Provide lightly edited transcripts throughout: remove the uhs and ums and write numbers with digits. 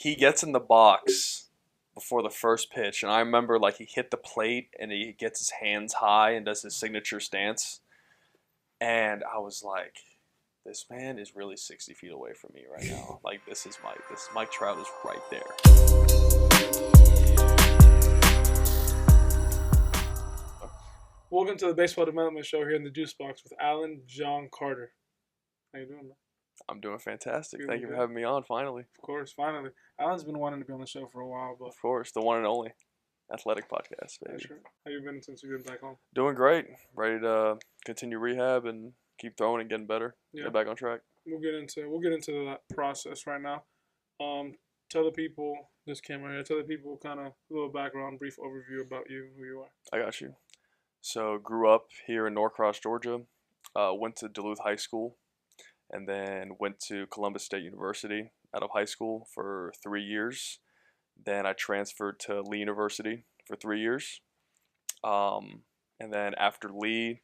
he gets in the box before the first pitch, and I remember like he hit the plate and he gets his hands high and does his signature stance, and I was like, this man is really 60 feet away from me right now. Like this Mike Trout is right there. Welcome to the Baseball Development Show here in the Juice Box with Alan John Carter. How you doing, man? I'm doing fantastic. Feeling Thank you for good? having me on finally. Of course, finally. Alan's been wanting to be on the show for a while, but Of course, the one and only Athletic podcast, baby. that's right. How you been since you've been back home? Doing great. Ready to continue rehab and keep throwing and getting better. Yeah. Get back on track. We'll get into that process right now. Tell the people this camera here. Tell the people kind of a little background, brief overview about you, who you are. I got you. So grew up here in Norcross, Georgia. Went to Duluth High School, and then went to Columbus State University out of high school for 3 years. Then I transferred to Lee University for 3 years. And then after Lee,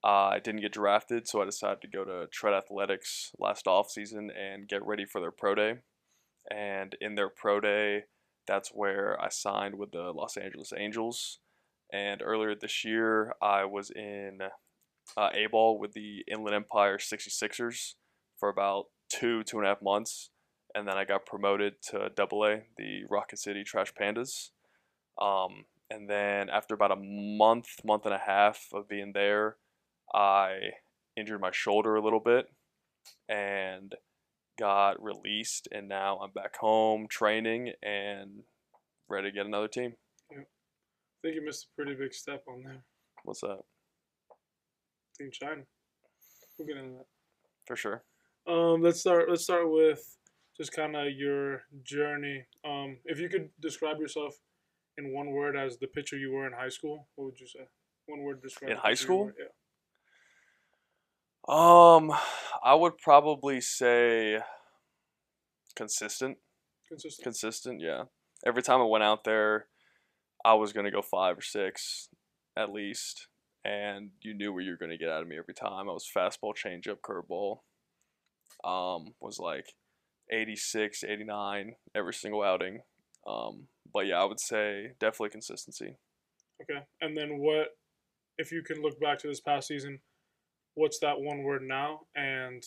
I didn't get drafted, so I decided to go to Tread Athletics last offseason and get ready for their pro day. And in their pro day, that's where I signed with the Los Angeles Angels. And earlier this year, I was in A-ball with the Inland Empire 66ers for about 2.5 months. And then I got promoted to AA, the Rocket City Trash Pandas. And then after about a month and a half of being there, I injured my shoulder a little bit and got released. And now I'm back home training and ready to get another team. I think you missed a pretty big step on there. What's that? Team China. We'll get into that. For sure. Let's start with just kind of your journey. If you could describe yourself in one word as the pitcher you were in high school, what would you say? One word to describe In the high pitcher you school? were. Yeah. I would probably say consistent. Consistent. Yeah. Every time I went out there, I was going to go 5 or 6 at least, and you knew where you were going to get out of me every time. I was fastball, changeup, curveball. Was like 86, 89 every single outing. But yeah, I would say definitely consistency. Okay. And then what, if you can look back to this past season, what's that one word now? And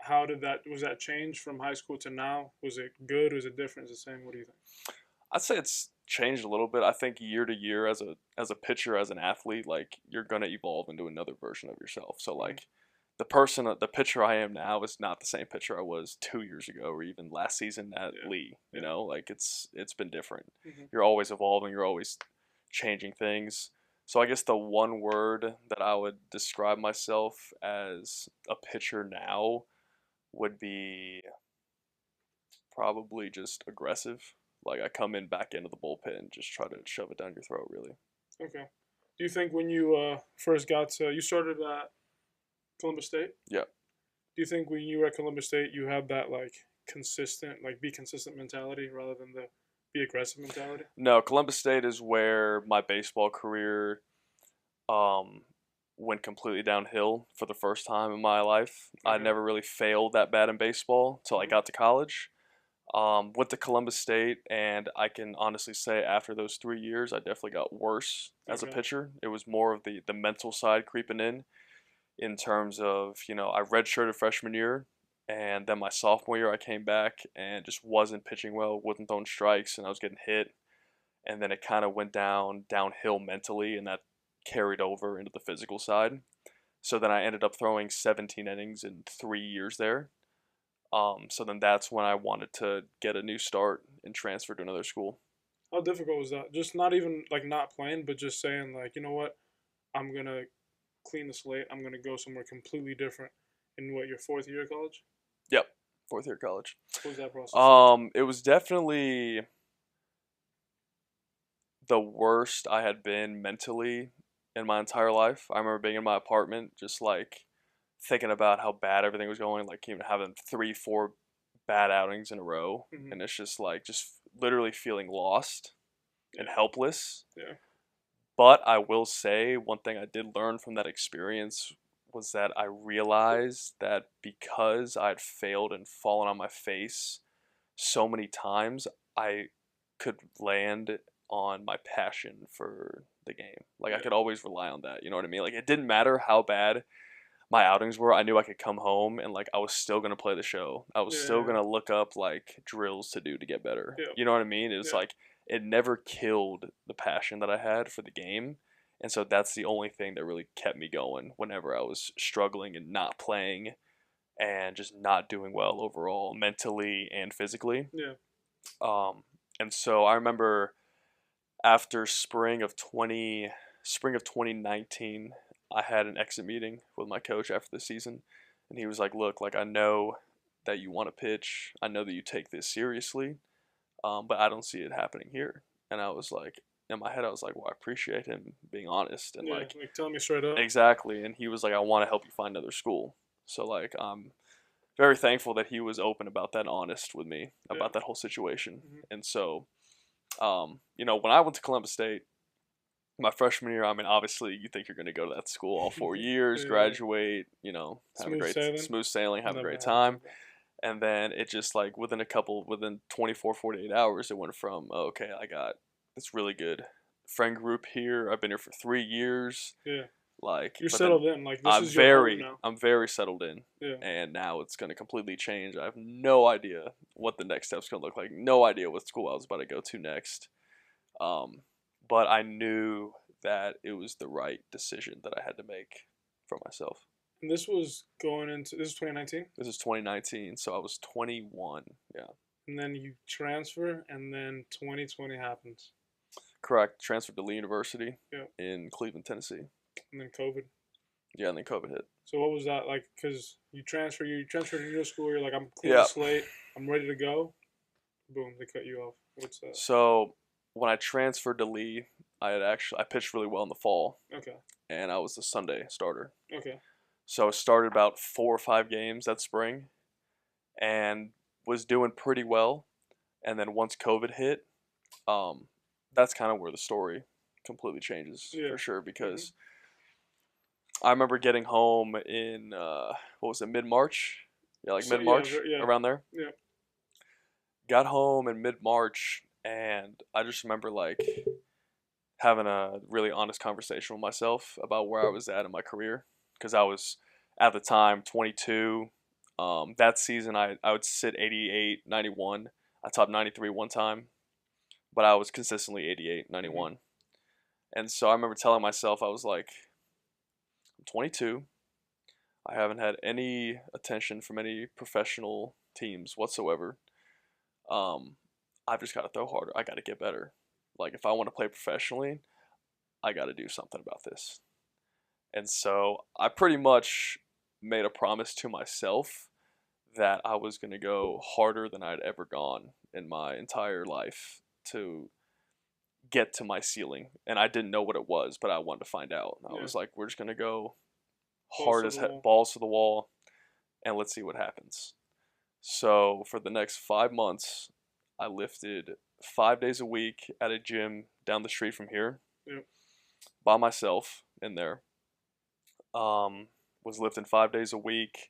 how was that change from high school to now? Was it good? Was it different? Is it the same? What do you think? I'd say it's changed a little bit. I think year to year as a pitcher, as an athlete, like you're gonna evolve into another version of yourself. So like the pitcher I am now is not the same pitcher I was 2 years ago or even last season at Lee. You know, like it's been different. Mm-hmm. You're always evolving. You're always changing things. So I guess the one word that I would describe myself as a pitcher now would be probably just aggressive. Like I come in back into the bullpen and just try to shove it down your throat, really. Okay. Do you think when you first got you started at Columbus State? Yeah. Do you think when you were at Columbus State, you had that like consistent, like be consistent mentality rather than the be aggressive mentality? No, Columbus State is where my baseball career went completely downhill for the first time in my life. Okay. I never really failed that bad in baseball until I got to college. Went to Columbus State, and I can honestly say after those 3 years, I definitely got worse as a pitcher. It was more of the mental side creeping in terms of, I redshirted freshman year, and then my sophomore year I came back and just wasn't pitching well, wasn't throwing strikes, and I was getting hit. And then it kind of went downhill mentally, and that carried over into the physical side. So then I ended up throwing 17 innings in 3 years there. So then that's when I wanted to get a new start and transfer to another school. How difficult was that? Just not even like not playing, but just saying like, you know what, I'm gonna clean the slate. I'm gonna go somewhere completely different. In what, your 4th year of college? Yep, 4th year of college. What was that process? It was definitely the worst I had been mentally in my entire life. I remember being in my apartment, just like thinking about how bad everything was going, like even having 3-4 bad outings in a row, and it's just like literally feeling lost and helpless. Yeah. But I will say one thing I did learn from that experience was that I realized that because I had failed and fallen on my face so many times I could land on my passion for the game. Like I Yeah. could always rely on that. You know what I mean? Like it didn't matter how bad my outings were. I knew I could come home and like I was still gonna play the show. I was Yeah. still Yeah. gonna look up like drills to do to get better. Yeah. You know what I mean? It's Yeah. like it never killed the passion that I had for the game. And so that's the only thing that really kept me going whenever I was struggling and not playing and just not doing well overall mentally and physically. Yeah. Um, and so I remember after spring of 2019, I had an exit meeting with my coach after the season, and he was like, "Look, like I know that you want to pitch. I know that you take this seriously, but I don't see it happening here." And I was like, in my head, I was like, "Well, I appreciate him being honest and Yeah. like Like tell me straight up. exactly." And he was like, "I want to help you find another school." So like, I'm very thankful that he was open about that, and honest with me Yeah. about that whole situation. Hmm. And so, when I went to Columbus State my freshman year, I mean, obviously, you think you're going to go to that school all 4 years, Yeah. graduate, have a Smooth great sailing. smooth sailing, have a Never great happens time, like that. and then it just like within 24, 48 hours, it went from okay, I got this really good friend group here. I've been here for 3 years, Yeah. like, You're but then settled in. Like this is your home now. I'm very settled in, Yeah. and now it's going to completely change. I have no idea what the next step's going to look like. No idea what school I was about to go to next. Um, but I knew that it was the right decision that I had to make for myself. And this is 2019, This is 2019, so I was 21. Yeah, and then you transfer, and then 2020 happens. correct. Transferred to Lee University Yeah. in Cleveland, Tennessee. And then COVID. Yeah, and then COVID hit. So what was that like? Because you transfer to your school. You're like, I'm clean Yeah. slate. I'm ready to go. Boom, they cut you off. What's that? So when I transferred to Lee, I pitched really well in the fall, Okay. and I was the Sunday starter. Okay. So I started about 4 or 5 games that spring, and was doing pretty well. And then once COVID hit, um, that's kind of where the story completely changes Yeah. for sure. Hmm. Because I remember getting home in what was it, mid March? Yeah, like So mid March yeah. around there. Yeah. Got home in mid March, and I just remember like having a really honest conversation with myself about where I was at in my career. Because I was at the time 22. That season, I would sit 88, 91. I topped 93 one time, but I was consistently 88, Hmm. 91. And so I remember telling myself, I was like, I'm 22. I haven't had any attention from any professional teams whatsoever. Um, I've just got to throw harder. I got to get better. Like, if I want to play professionally, I got to do something about this. And so I pretty much made a promise to myself that I was going to go harder than I'd ever gone in my entire life to get to my ceiling. And I didn't know what it was, but I wanted to find out. I Yeah. was like, we're just going to go Balls hard to as the wall. balls to the wall, and let's see what happens. So for the next 5 months, I lifted 5 days a week at a gym down the street from here Yeah. by myself in there. Was lifting 5 days a week.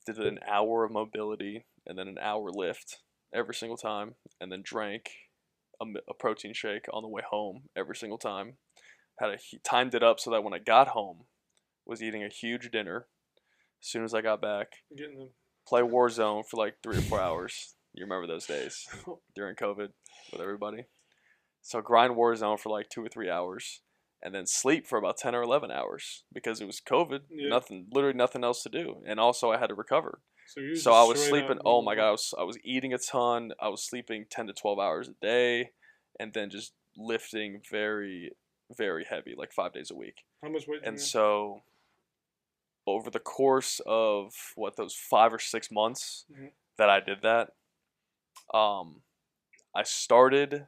Did an hour of mobility and then an hour lift every single time, and then drank a protein shake on the way home every single time. Timed it up so that when I got home, was eating a huge dinner as soon as I got back. Getting them. Play Warzone for like 3 or 4 hours. You remember those days during COVID with everybody. So grind Warzone for like 2 or 3 hours, and then sleep for about 10 or 11 hours because it was COVID. Yeah. Literally nothing else to do, and also I had to recover. So you So just I was straight sleeping. up Oh going my hard. god, I was eating a ton. I was sleeping 10 to 12 hours a day, and then just lifting very, very heavy, like 5 days a week. How much weight did you And gain? so over the course of those 5 or 6 months Hmm. that I did that, um, I started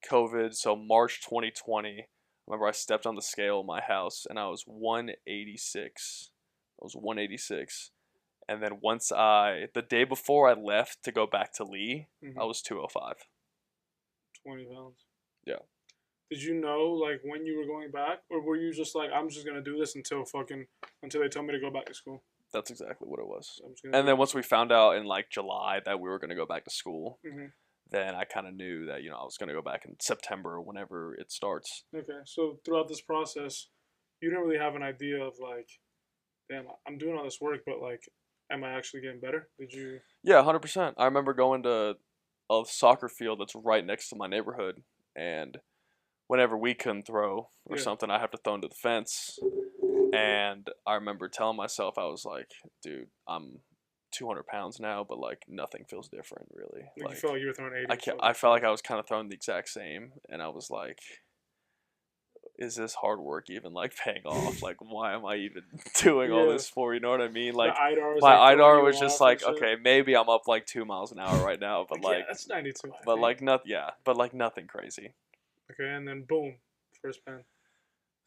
COVID. So March 2020. I remember I stepped on the scale in my house and I was 186. I was 186. And then the day before I left to go back to Lee, Hmm. I was 205. 20 pounds. Yeah. Did you know like when you were going back, or were you just like, I'm just gonna do this until they tell me to go back to school? That's exactly what it was. I'm just gonna And do then it. once we found out in like July that we were gonna go back to school, Hmm. then I kind of knew that I was gonna go back in September whenever it starts. Okay, so throughout this process, you didn't really have an idea of like, damn, I'm doing all this work, but like, am I actually getting better? Did you? Yeah, 100%. I remember going to a soccer field that's right next to my neighborhood, and whenever we couldn't throw or Yeah, something, I have to throw into the fence. And I remember telling myself, I was like, dude, I'm 200 pounds now, but like nothing feels different really. like you Like felt like you were throwing 80 I or can't, something I like felt that. like I was kind of throwing the exact same, and I was like, is this hard work even like paying off? Like, why am I even doing all Yeah, this for? You know what I mean? the Like, IDAR was my like throwing IDAR you was just off and like, shit. okay, maybe I'm up like 2 miles an hour right now, Like, yeah, that's 92, I but think. like not, yeah, but like nothing crazy. Okay, and then boom, first pen.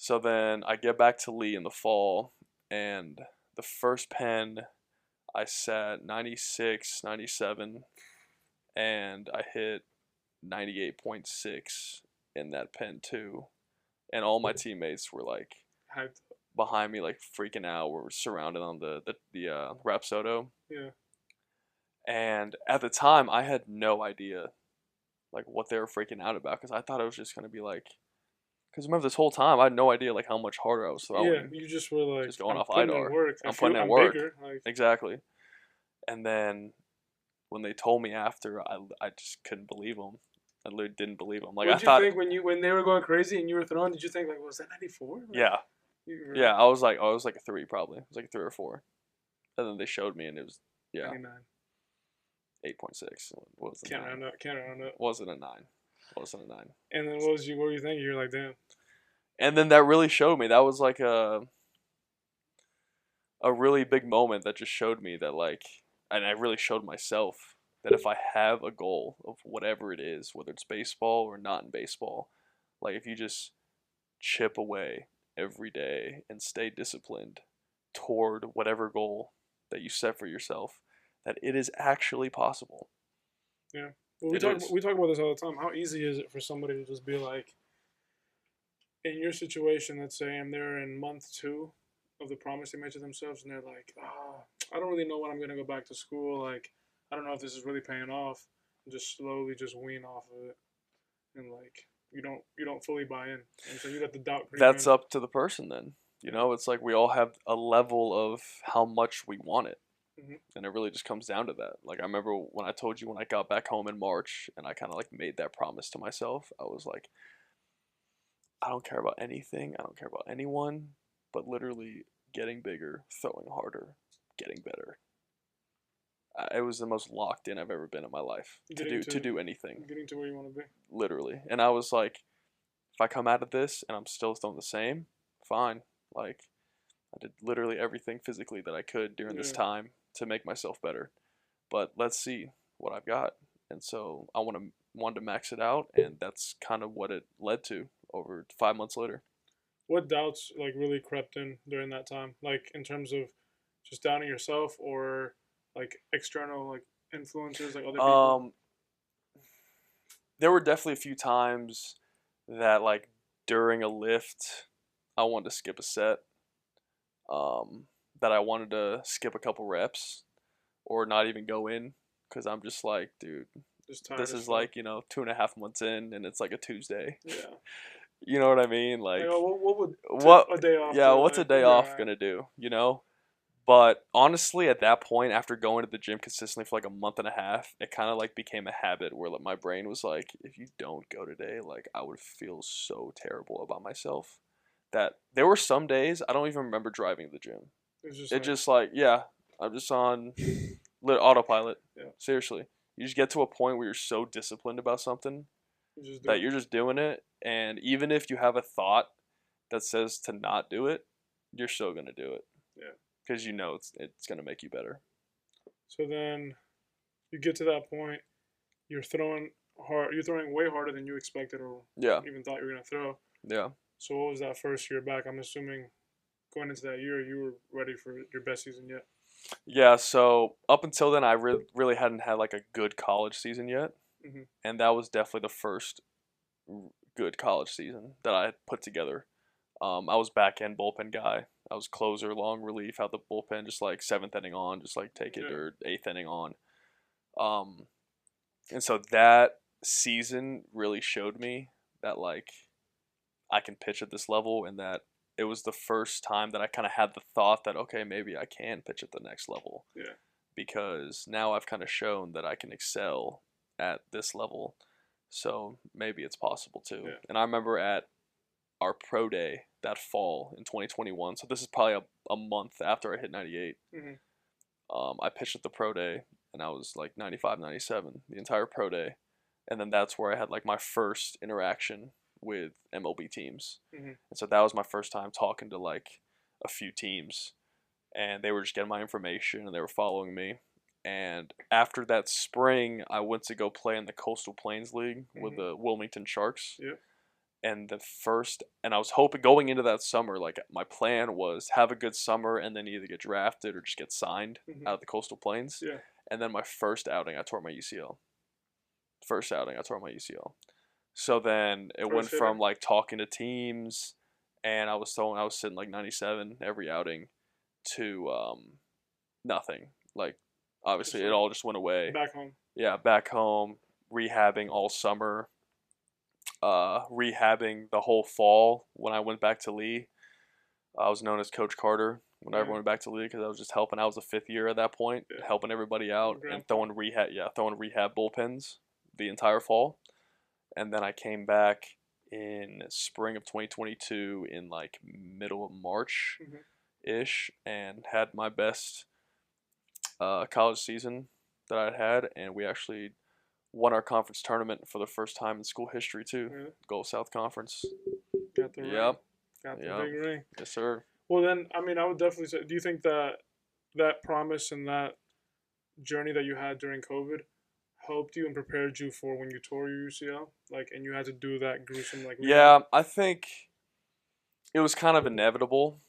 So then I get back to Lee in the fall, and the first pen I sat 96, 97, and I hit 98.6 in that pen too. And all my teammates were like Hyped. behind me, like freaking out. We're surrounded on the Rapsodo. Yeah, And at the time, I had no idea like what they were freaking out about because I thought it was just gonna be like. Because remember, this whole time I had no idea like how much harder I was yeah. throwing, You just were like, just going I'm off putting in IDAR. work. I I'm feel putting in I'm work. bigger. Like, Exactly. And then when they told me after, I just couldn't believe them. I literally didn't believe them. Like what I did you thought, think when they were going crazy and you were throwing? Did you think like, was that 94? Like, yeah, you were yeah. I was like a three probably. It was like a three or four. And then they showed me, and it was yeah, 99. 8.6. What was a Can't nine? round up. Can't round up. Wasn't a nine. Wasn't a nine. And then what were you thinking? You were like, damn. And then that really showed me. That was like a really big moment that just showed me that like, and I really showed myself that if I have a goal of whatever it is, whether it's baseball or not in baseball, like if you just chip away every day and stay disciplined toward whatever goal that you set for yourself, that it is actually possible. Yeah. Well, It is. we talk about this all the time. How easy is it for somebody to just be like, in your situation, let's say, and they're in month 2 of the promise they made to themselves, and they're like, I don't really know when I'm gonna go back to school. Like, I don't know if this is really paying off. And just slowly just wean off of it, and like you don't fully buy in. And so you let the doubt creep That's in. up to the person then. It's like we all have a level of how much we want it. Hmm. And it really just comes down to that. Like I remember when I told you when I got back home in March and I kind of like made that promise to myself. I was like, I don't care about anything. I don't care about anyone, but literally getting bigger, throwing harder, getting better. It was the most locked in I've ever been in my life to do anything, getting to where you want to be. literally. And I was like, if I come out of this and I'm still throwing the same, fine. Like I did literally everything physically that I could during this Yeah. time to make myself better. But let's see what I've got. And so I wanted to max it out, and that's kind of what it led to over 5 months later. What doubts like really crept in during that time? Like in terms of just doubting yourself or like external like influences like other people? Um, there were definitely a few times that like during a lift, I wanted to skip a set. Um, that I wanted to skip a couple reps or not even go in because I'm just like, dude, Just tired this as is fuck. like 2.5 months in, and it's like a Tuesday. Yeah. You know what I mean? Like, Like, oh, what would what? a day off Yeah, do? what's a Like, day we'll be off alright. gonna do? But honestly, at that point, after going to the gym consistently for like a month and a half, it kind of like became a habit where like my brain was like, if you don't go today, like I would feel so terrible about myself. That there were some days I don't even remember driving to the gym. It's just It like, just like, yeah, I'm just on autopilot. yeah, Seriously, you just get to a point where you're so disciplined about something you just do that it. you're just doing it, and even if you have a thought that says to not do it, you're still gonna do it Yeah. because it's gonna make you better. So then you get to that point, you're throwing hard. You're throwing way harder than you expected or Yeah, even thought you were gonna throw. yeah, So what was that first year back? I'm assuming going into that year, you were ready for your best season yet. yeah. So up until then, I really hadn't had like a good college season yet, Hmm. and that was definitely the first good college season that I had put together. I was back end bullpen guy. I was closer, long relief out the bullpen, just like seventh inning on, just like take it, Yeah. or eighth inning on. Um, and so that season really showed me that like I can pitch at this level, and that it was the first time that I kind of had the thought that okay, maybe I can pitch at the next level, Yeah. because now I've kind of shown that I can excel at this level. So maybe it's possible too. Yeah. And I remember at our pro day that fall in 2021. So this is probably a month after I hit 98. Hmm. I pitched at the pro day, and I was like 95, 97 the entire pro day. And then that's where I had like my first interaction with MLB teams. Hmm. And so that was my first time talking to like a few teams, and they were just getting my information and they were following me. And after that spring, I went to go play in the Coastal Plains League with Hmm. the Wilmington Sharks. Yeah. And I was hoping going into that summer, like my plan was have a good summer and then either get drafted or just get signed Hmm. out of the Coastal Plains. Yeah. And then my first outing, I tore my UCL. First outing, I tore my UCL. So then it went First hitter. from like talking to teams, and I was sitting like 97 every outing, to nothing. Like Just obviously it like all just went away. back home. Yeah, back home, rehabbing all summer, rehabbing the whole fall when I went back to Lee. I was known as Coach Carter when I Yeah. went back to Lee because I was just helping. I was a fifth year at that point, Yeah. helping everybody out and Grandpa. throwing rehab bullpens the entire fall. And then I came back in spring of 2022 in like middle of March Hmm. ish, and had my best college season that I'd had, and we actually won our conference tournament for the first time in school history too. Yeah. Gulf South Conference. Got the ring. Yep. Got the Yep. big ring. Yes, sir. Well, then, I mean, I would definitely say, do you think that that promise and that journey that you had during COVID helped you and prepared you for when you tore your UCL? Like, and you had to do that gruesome, like, rehab? Yeah, I think it was kind of inevitable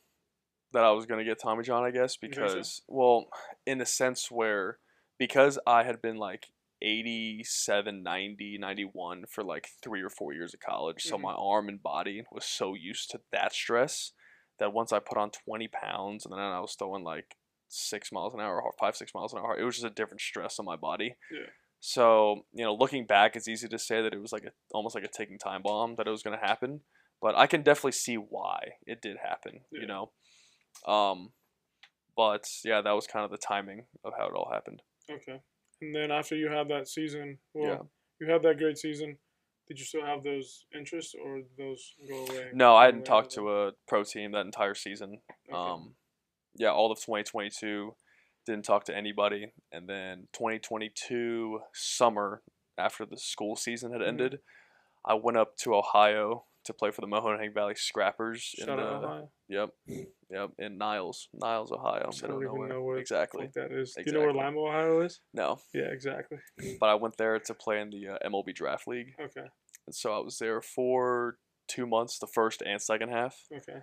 that I was going to get Tommy John, I guess, You think so? because, well, in a sense where, because I had been like 87, 90, 91 for like 3 or 4 years of college, so Hmm. my arm and body was so used to that stress that once I put on 20 pounds and then I was throwing like 6 miles an hour, 5, 6 miles an hour, it was just a different stress on my body. Yeah. So, looking back, it's easy to say that it was like almost like a ticking time bomb that it was going to happen, but I can definitely see why it did happen, Yeah. Um, but yeah, that was kind of the timing of how it all happened. Okay. And then after you had that season, Yeah. well, you had that great season. Did you still have those interests, or did those go away? No, I Go hadn't away talked after to a pro team that entire season. that? Okay. Yeah, all of 2022, didn't talk to anybody, and then 2022 summer, after the school season had Hmm. ended, I went up to Ohio to play for the Mahoning Valley Scrappers in Shout out the Ohio. yep, in Niles, Ohio, I middle of don't even nowhere. know where the Exactly, fuck that is. Do you know where exactly. Lima, Ohio is? No, Yeah, exactly. but I went there to play in the MLB Draft League, Okay. and so I was there for 2 months, the first and second half. Okay.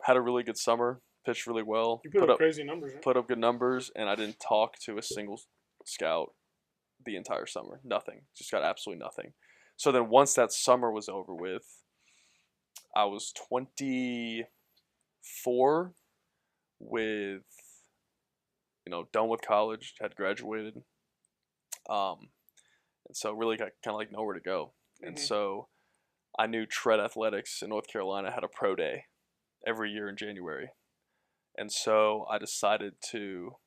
Had a really good summer, pitched really well, You put up crazy numbers, right? put up good numbers, and I didn't talk to a single scout the entire summer. Nothing. Just got absolutely nothing. So then once that summer was over with, I was 24 with, done with college, had graduated. Um, and so really got kind of like nowhere to go. And Hmm. so I knew Tread Athletics in North Carolina had a pro day every year in January. And so I decided to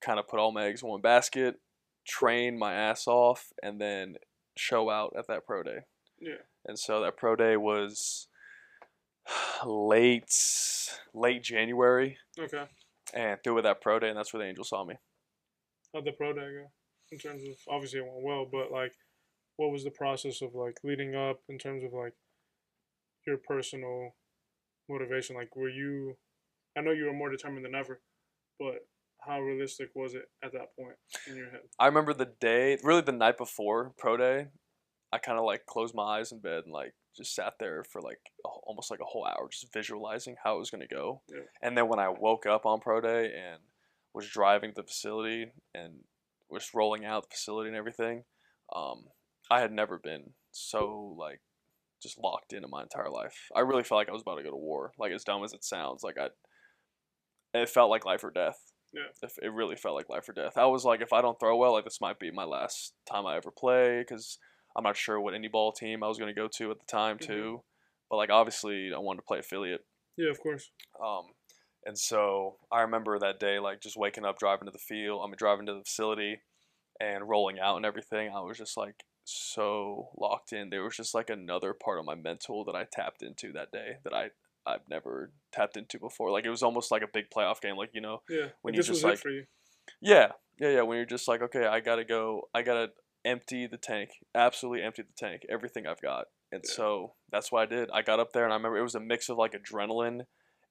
kind of put all my eggs in one basket, train my ass off, and then show out at that pro day. Yeah. And so that pro day was late January, Okay. and through with that pro day, and that's where the Angels saw me. How'd the pro day go? In terms of, obviously it went well, but like, what was the process of like leading up in terms of like your personal motivation? Like, were you? I know you were more determined than ever, but how realistic was it at that point in your head? I remember the day, really the night before pro day, I kind of like closed my eyes in bed and like just sat there for like almost like a whole hour, just visualizing how it was gonna go. Yeah. And then when I woke up on pro day and was driving to the facility and was rolling out the facility and everything, um, I had never been so like just locked in my entire life. I really felt like I was about to go to war. Like as dumb as it sounds, like it felt like life or death. Yeah. It really felt like life or death. I was like, if I don't throw well, like this might be my last time I ever play because I'm not sure what any ball team I was going to go to at the time Hmm. too. But like obviously I wanted to play affiliate. Yeah, of course. Um, and so I remember that day like just waking up, driving to the field. driving to the facility and rolling out and everything. I was just like so locked in. There was just like another part of my mental that I tapped into that day that I've never tapped into before. Like it was almost like a big playoff game. Like Yeah, when like you this just was it like for you. yeah. When you're just like okay, I gotta go. I gotta empty the tank. Absolutely empty the tank. Everything I've got. And Yeah, so that's what I did. I got up there and I remember it was a mix of like adrenaline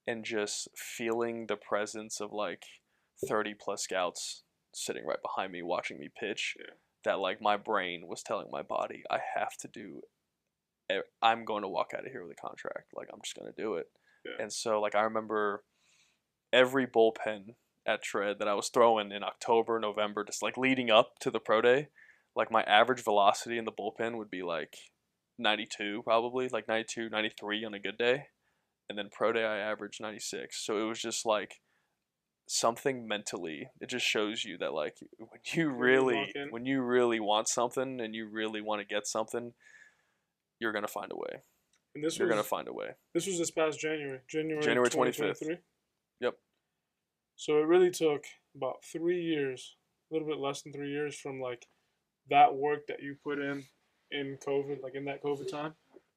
and just feeling the presence of like 30 plus scouts sitting right behind me watching me pitch yeah, that like my brain was telling my body I have to do I'm going to walk out of here with a contract. Like I'm just going to do it. yeah. And so like I remember every bullpen at Tread that I was throwing in October, November, just like leading up to the pro day, like my average velocity in the bullpen would be like 92 probably, like 92, 93 on a good day. And then pro day I averaged 96. So it was just like something mentally. It just shows you that like When you lock in, when you really want something and you really want to get something, you're going to find a way. and You're going to find a way. this was this past January, January January 25th. 2023. Yep. So it really took about 3 years, a little bit less than 3 years from like that work that you put in COVID, like in that COVID time,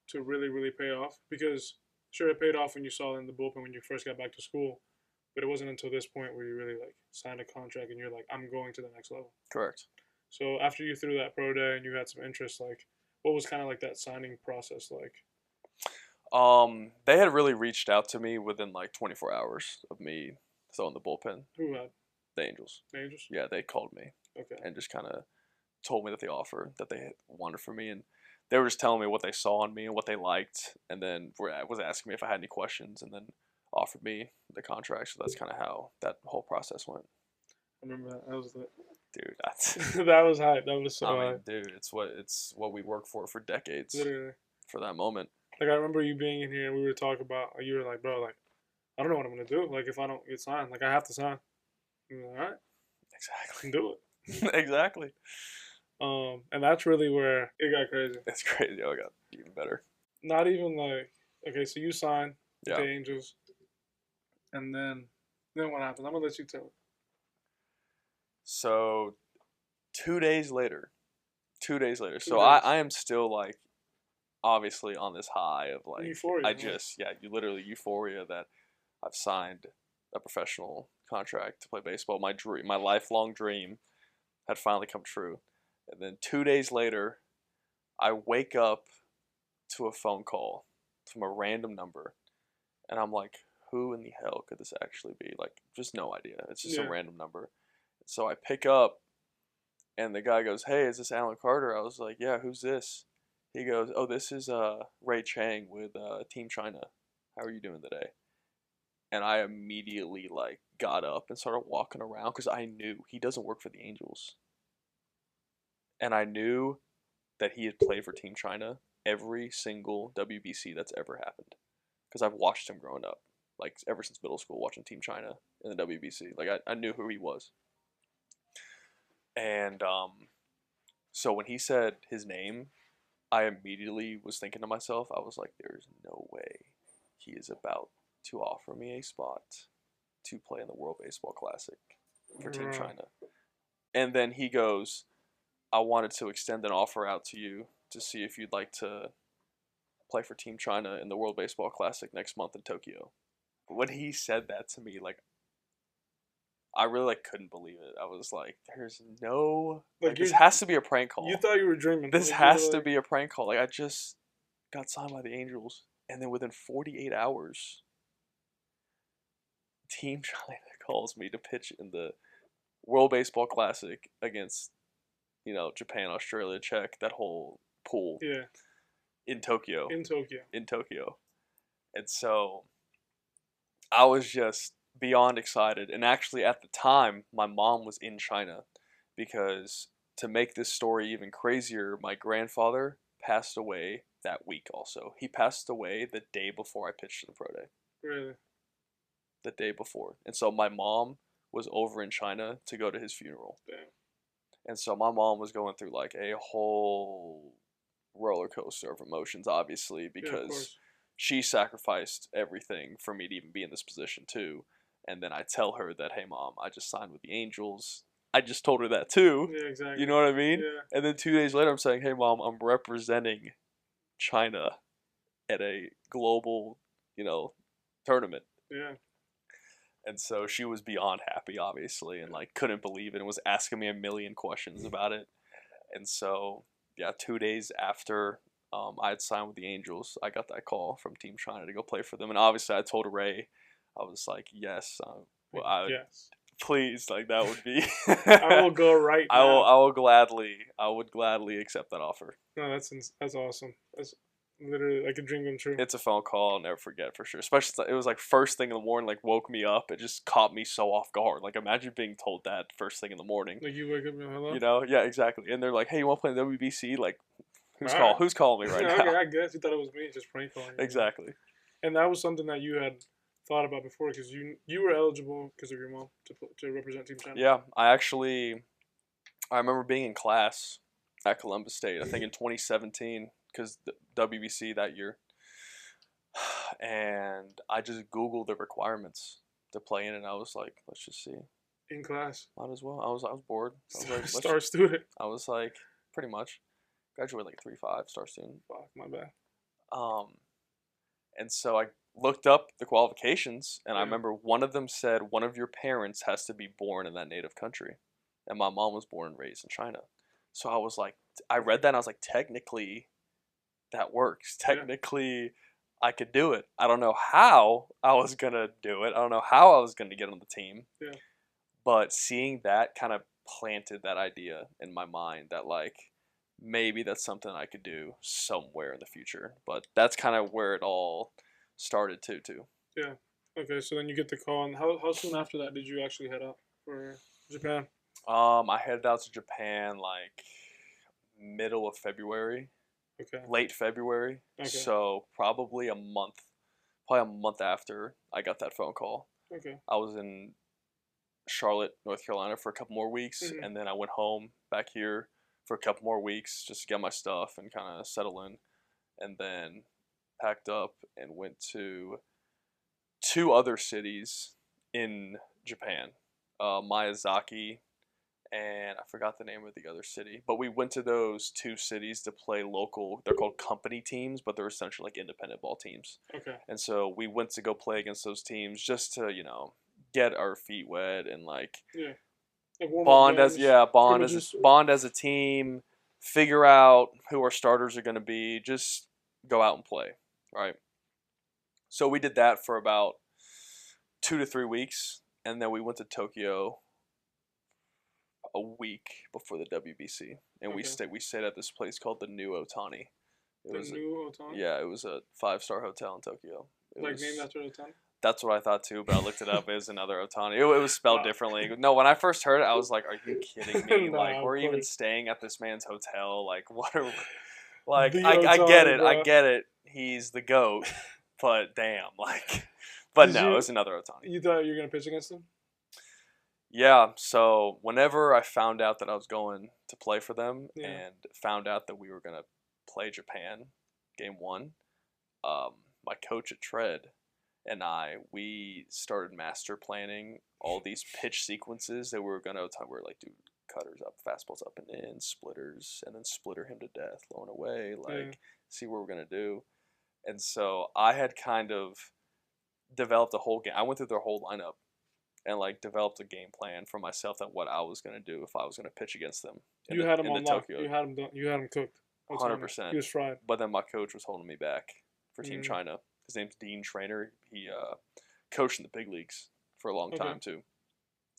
to really really pay off. Because sure, it paid off when you saw it in the bullpen when you first got back to school, but it wasn't until this point where you really like signed a contract and you're like, I'm going to the next level. Correct. So after you threw that pro day and you had some interest, like what was kind of like that signing process like? They had really reached out to me within like 24 hours of me throwing the bullpen. Who had The Angels. Angels? Yeah, they called me Okay. and just kind of told me that the offer that they wanted for me, and they were just telling me what they saw in me and what they liked, and then was asking me if I had any questions, and then offered me the contract. So that's kind of how that whole process went. I remember that. That was Dude, that's that was hype. That was so I mean, hype. dude, it's what we worked for decades Literally. for that moment. Like I remember you being in here and we were talking about. You were like, bro, like I don't know what I'm gonna do. Like if I don't get signed, like I have to sign. I'm like, all right, Exactly. can do it. Exactly. And that's really where it got crazy. It's crazy. Oh, it got even better. Not even like okay, so you signed with the Yeah. Angels, and then what happened? I'm gonna let you tell it. So 2 days later, 2 days later. Two So days. I am still like obviously on this high of like Euphoria. I Yeah. just yeah, you literally euphoria that I've signed a professional contract to play baseball. My dream, my lifelong dream had finally come true. And then 2 days later, I wake up to a phone call from a random number and I'm like, who in the hell could this actually be? Like just no idea. It's just a Yeah. random number. So I pick up and the guy goes, "Hey, is this Alan Carter?" I was like, "Yeah, who's this?" He goes, "Oh, this is Ray Chang with Team China. How are you doing today?" And I immediately like got up and started walking around because I knew he doesn't work for the Angels, and I knew that he had played for Team China every single WBC that's ever happened because I've watched him growing up, like ever since middle school, watching Team China in the WBC. Like I knew who he was, and so when he said his name, I immediately was thinking to myself, I was like, there's no way he is about to offer me a spot to play in the World Baseball Classic for Team Bro. China. And then he goes, I wanted to extend an offer out to you to see if you'd like to play for Team China in the World Baseball Classic next month in Tokyo. When he said that to me, like, I really like couldn't believe it. I was like, "There's no like this has to be a prank call. You thought you were dreaming. This Like, has to be a prank call. Like I just got signed by the Angels, and then within 48 hours, Team China calls me to pitch in the World Baseball Classic against Japan, Australia, Czech, that whole pool Yeah, in Tokyo, in Tokyo. in Tokyo, and so I was just beyond excited. And actually, at the time, my mom was in China because to make this story even crazier, my grandfather passed away that week also. He passed away the day before I pitched in the pro day. Really? the day before. And so my mom was over in China to go to his funeral. Damn. And so my mom was going through like a whole roller coaster of emotions, obviously, Yeah, of because course. she sacrificed everything for me to even be in this position too. And then I tell her that, hey mom, I just signed with the Angels. I just told her that too. Yeah, You exactly. know what I mean? Yeah, And then 2 days later, I'm saying, hey mom, I'm representing China at a global, tournament. yeah. And so she was beyond happy, obviously, and like couldn't believe it and was asking me a million questions about it. And so, yeah, 2 days after I had signed with the Angels, I got that call from Team China to go play for them. And obviously, I told Ray, I was like, yes, well, Like, I would yes. please, like that would be. I will go right I will. now. I would gladly accept that offer. No, that's awesome. That's literally like a dream come true. It's a phone call I'll never forget for sure. Especially it was like first thing in the morning, like woke me up. It just caught me so off guard. Like imagine being told that first thing in the morning. Like you wake up and hello. Yeah, exactly. And they're like, "Hey, you want to play in WBC?" Like, All right. Who's calling me right Okay, now? I guess you thought it was me just prank calling you. Exactly. And that was something that you had thought about before because you were eligible because of your mom to represent Team China. Yeah, I remember being in class at Columbus State. I think in 2017 because the WBC that year, and I just Googled the requirements to play in, and I was like, let's just see. In class. Might as well. I was bored. I was like, Star student. I was like, pretty much. Graduated like 3.5 star student. Fuck, my bad. Um, and so I looked up the qualifications, and I Yeah. remember one of them said one of your parents has to be born in that native country, and my mom was born and raised in China. So I was like, I read that, and I was like, technically, that works. Yeah. Technically, I could do it. I don't know how I was gonna do it. I don't know how I was gonna get on the team. Yeah. But seeing that kind of planted that idea in my mind that like maybe that's something I could do somewhere in the future. But that's kind of where it all started too. Yeah. Okay, so then you get the call, and how soon after that did you actually head out for Japan? I headed out to Japan like middle of February, Okay. late February. Okay. So probably a month after I got that phone call. Okay. I was in Charlotte, North Carolina for a couple more weeks, Mhm. and then I went home back here for a couple more weeks just to get my stuff and kind of settle in, and then packed up and went to two other cities in Japan, Miyazaki, and I forgot the name of the other city. But we went to those two cities to play local. They're called company teams, but they're essentially like independent ball teams. Okay. And so we went to go play against those teams just to get our feet wet and like Yeah. Like warm up bond as games. yeah Pretty bond much as just a, bond as a team, figure out who our starters are going to be, just go out and play, right? So we did that for about 2 to 3 weeks, and then we went to Tokyo a week before the WBC, and Okay. we stayed at this place called the New Ohtani. The new Ohtani. Yeah, it was a 5-star hotel in Tokyo. Like named after Ohtani. That's what I thought too, but I looked it up. It was another Ohtani. It was spelled differently. No, when I first heard it, I was like, "Are you kidding me? Nah, Like, of we're even course. staying at this man's hotel. Like, what are? Like, The I get Ohtani, it. I bro. get it. He's the goat, but damn, like, but Did no, it you was another Ohtani. you thought you were gonna pitch against him? Yeah. So whenever I found out that I was going to play for them, Yeah. and found out that we were gonna play Japan, game one, my coach at Tread and we started master planning all these pitch sequences that we were gonna. We were like, dude, cutters up, fastballs up and in, splitters, and then splitter him to death, low and away. Like, Yeah. see what we're gonna do. And so I had kind of developed a whole game. I went through their whole lineup and like developed a game plan for myself that what I was gonna do if I was gonna pitch against them. You had him in the on lock. Tokyo, You had him done. You had him cooked. Ohtani. 100%. He was fried. But then my coach was holding me back for Team Mm. China. His name's Dean Trainer. He coached in the big leagues for a long Okay. time too,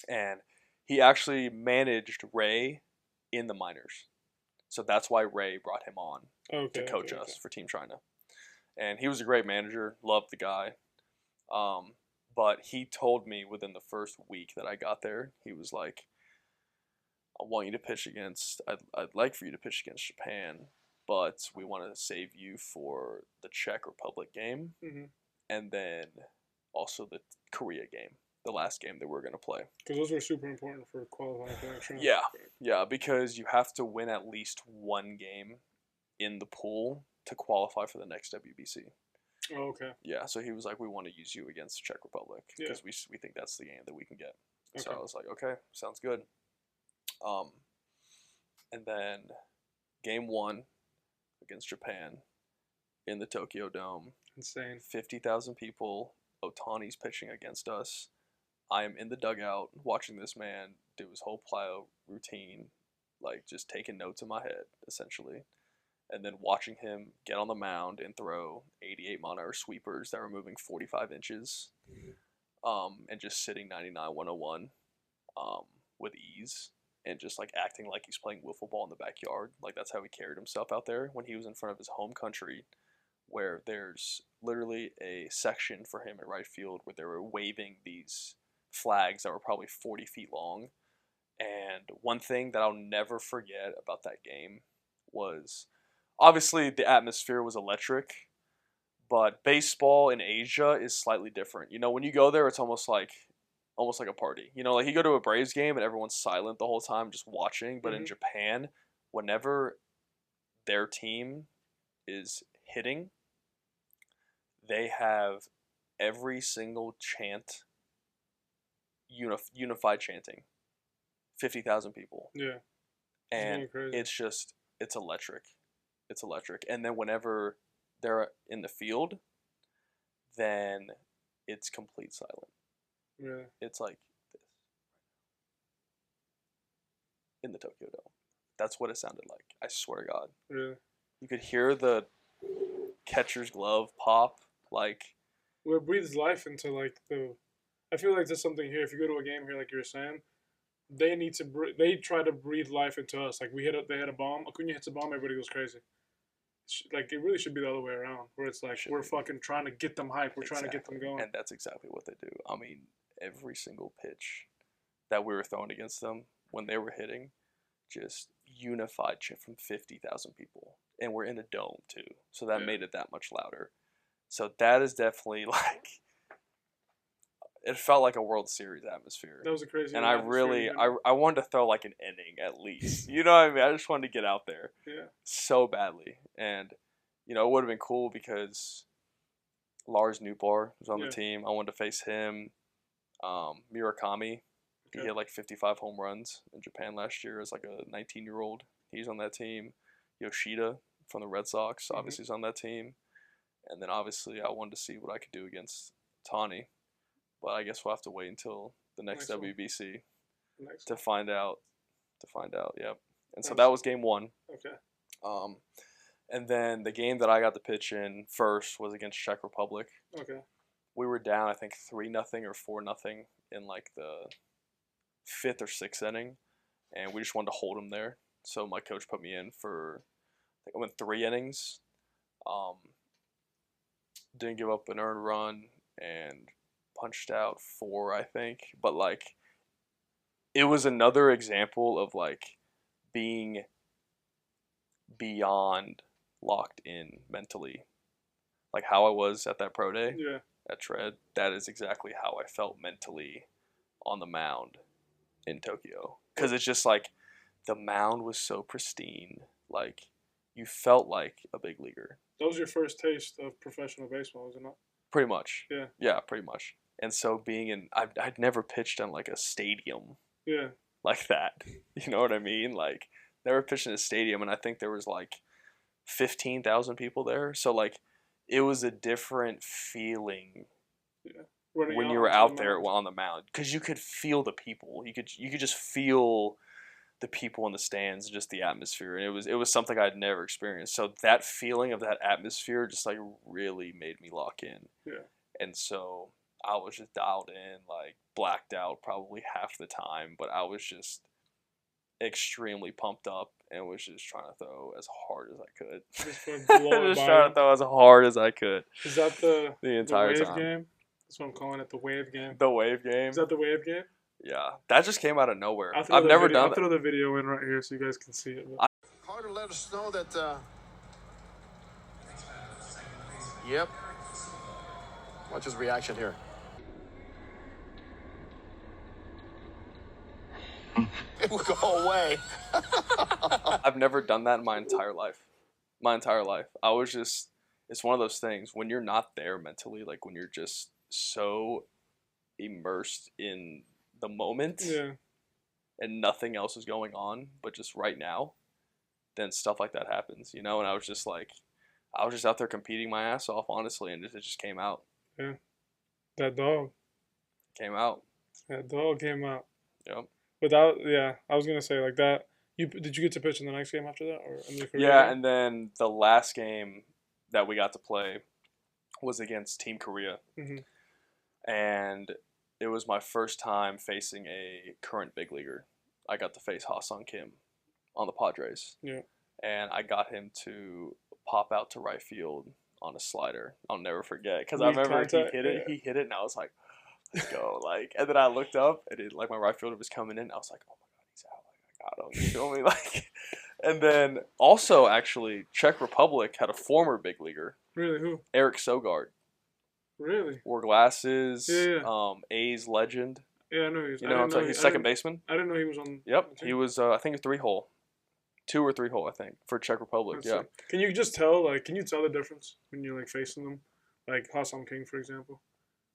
and he actually managed Ray in the minors. So that's why Ray brought him on Okay. to coach okay, us for Team China. And he was a great manager. Loved the guy. But he told me within the first week that I got there, he was like, I want you to pitch against, I'd like for you to pitch against Japan, but we want to save you for the Czech Republic game. Mm-hmm. And then also the Korea game, the last game that we're going to play. Because those were super important for qualifying for the next round. Yeah, yeah, because you have to win at least one game in the pool to qualify for the next WBC. Oh, okay. Yeah, so he was like, we want to use you against Czech Republic because we think that's the game that we can get. So I was like, okay, sounds good. And then game 1 against Japan in the Tokyo Dome. Insane. 50,000 people. Ohtani's pitching against us. I am in the dugout watching this man do his whole plyo routine, like just taking notes in my head, essentially. And then watching him get on the mound and throw 88 mile-an-hour sweepers that were moving 45 inches, and just sitting 99-101 with ease, and just like acting like he's playing wiffle ball in the backyard. Like that's how he carried himself out there when he was in front of his home country, where there's literally a section for him at right field where they were waving these flags that were probably 40 feet long. And one thing that I'll never forget about that game was, obviously the atmosphere was electric, but baseball in Asia is slightly different. You know, when you go there, it's almost like a party. You know, like you go to a Braves game and everyone's silent the whole time just watching. But in Japan, whenever their team is hitting, they have every single chant unified chanting. 50,000 people. Yeah. And it's electric. It's electric. And then whenever they're in the field, then it's complete silent. Yeah. It's like this. In the Tokyo Dome. That's what it sounded like. I swear to God. Really? You could hear the catcher's glove pop, like. Well, it breathes life into like the. I feel like there's something here. If you go to a game here, like you were saying, they try to breathe life into us. Like they hit a bomb. Acuna hits a bomb, everybody goes crazy. Like it really should be the other way around, where it's like we're fucking trying to get them hype. We're trying to get them going. And that's exactly what they do. I mean, every single pitch that we were throwing against them when they were hitting, just unified chant from 50,000 people, and we're in a dome too, so that made it that much louder. So that is definitely like. It felt like a World Series atmosphere. That was a crazy. And I wanted to throw like an inning at least. You know what I mean? I just wanted to get out there. Yeah. So badly. And, you know, it would have been cool because Lars Nootbaar was on the team. I wanted to face him. Murakami. He hit like 55 home runs in Japan last year as like a 19-year-old. He's on that team. Yoshida from the Red Sox obviously is on that team. And then obviously I wanted to see what I could do against Ohtani. But I guess we'll have to wait until the next WBC to find out. Yep. And so that was game 1. Okay. And then the game that I got to pitch in first was against Czech Republic. Okay. We were down, I think 3-0 or 4-0 in like the 5th or 6th inning, and we just wanted to hold them there. So my coach put me in for, I think I went 3 innings. Didn't give up an earned run and punched out 4, I think. But like, it was another example of like being beyond locked in mentally. Like how I was at that pro day at Tread, that is exactly how I felt mentally on the mound in Tokyo. Because it's just like the mound was so pristine. Like you felt like a big leaguer. That was your first taste of professional baseball, was it not? Pretty much. Yeah. Yeah, pretty much. And so being in, I'd never pitched in like a stadium. Yeah. Like that. You know what I mean? Like, never pitched in a stadium, and I think there was like 15,000 people there. So like, it was a different feeling when you were out there on the mound, because you could feel the people. You could just feel the people in the stands, just the atmosphere, and it was something I'd never experienced. So that feeling of that atmosphere just like really made me lock in. Yeah. And so I was just dialed in, like blacked out probably half the time, but I was just extremely pumped up and was just trying to throw as hard as I could. Just trying to throw as hard as I could. Is that the entire wave time. Game? That's what I'm calling it, the wave game. The wave game. Is that the wave game? Yeah, that just came out of nowhere. I've never done that. I'll throw the video in right here so you guys can see it. Carter let us know that. Yep. Watch his reaction here. It would go away. I've never done that in my entire life. My entire life. I was just, it's one of those things when you're not there mentally, like when you're just so immersed in the moment Yeah. and nothing else is going on but just right now, then stuff like that happens, you know? And I was just like, I was just out there competing my ass off, honestly, and it just came out. Yeah. That dog. Came out. That dog came out. Yep. Without, yeah, I was gonna say like that. Did you get to pitch in the next game after that, or in the Korea Yeah, game? and then the last game that we got to play was against Team Korea. Mhm. And it was my first time facing a current big leaguer. I got to face Ha-Sung Kim on the Padres. Yeah. And I got him to pop out to right field on a slider. I'll never forget because I Mid remember contact, he hit it. yeah. He hit it, and I was like, "Let's go!" Like, and then I looked up, and it, like my right fielder was coming in. I was like, "Oh my god, he's out!" Like, I got him. You feel me? Like, and then also actually, Czech Republic had a former big leaguer, Really, who? Eric Sogard. Really? Wore glasses. Yeah, A's legend. Yeah, I know he was. You know what I'm saying? He's second baseman. I didn't know he was on. Yep. the team. He was, I think, a 3-hole. 2 or 3-hole, I think, for Czech Republic. That's Yeah. sick. Can you just tell, like, can you tell the difference when you're, like, facing them? Like, Ha-Sung King, for example.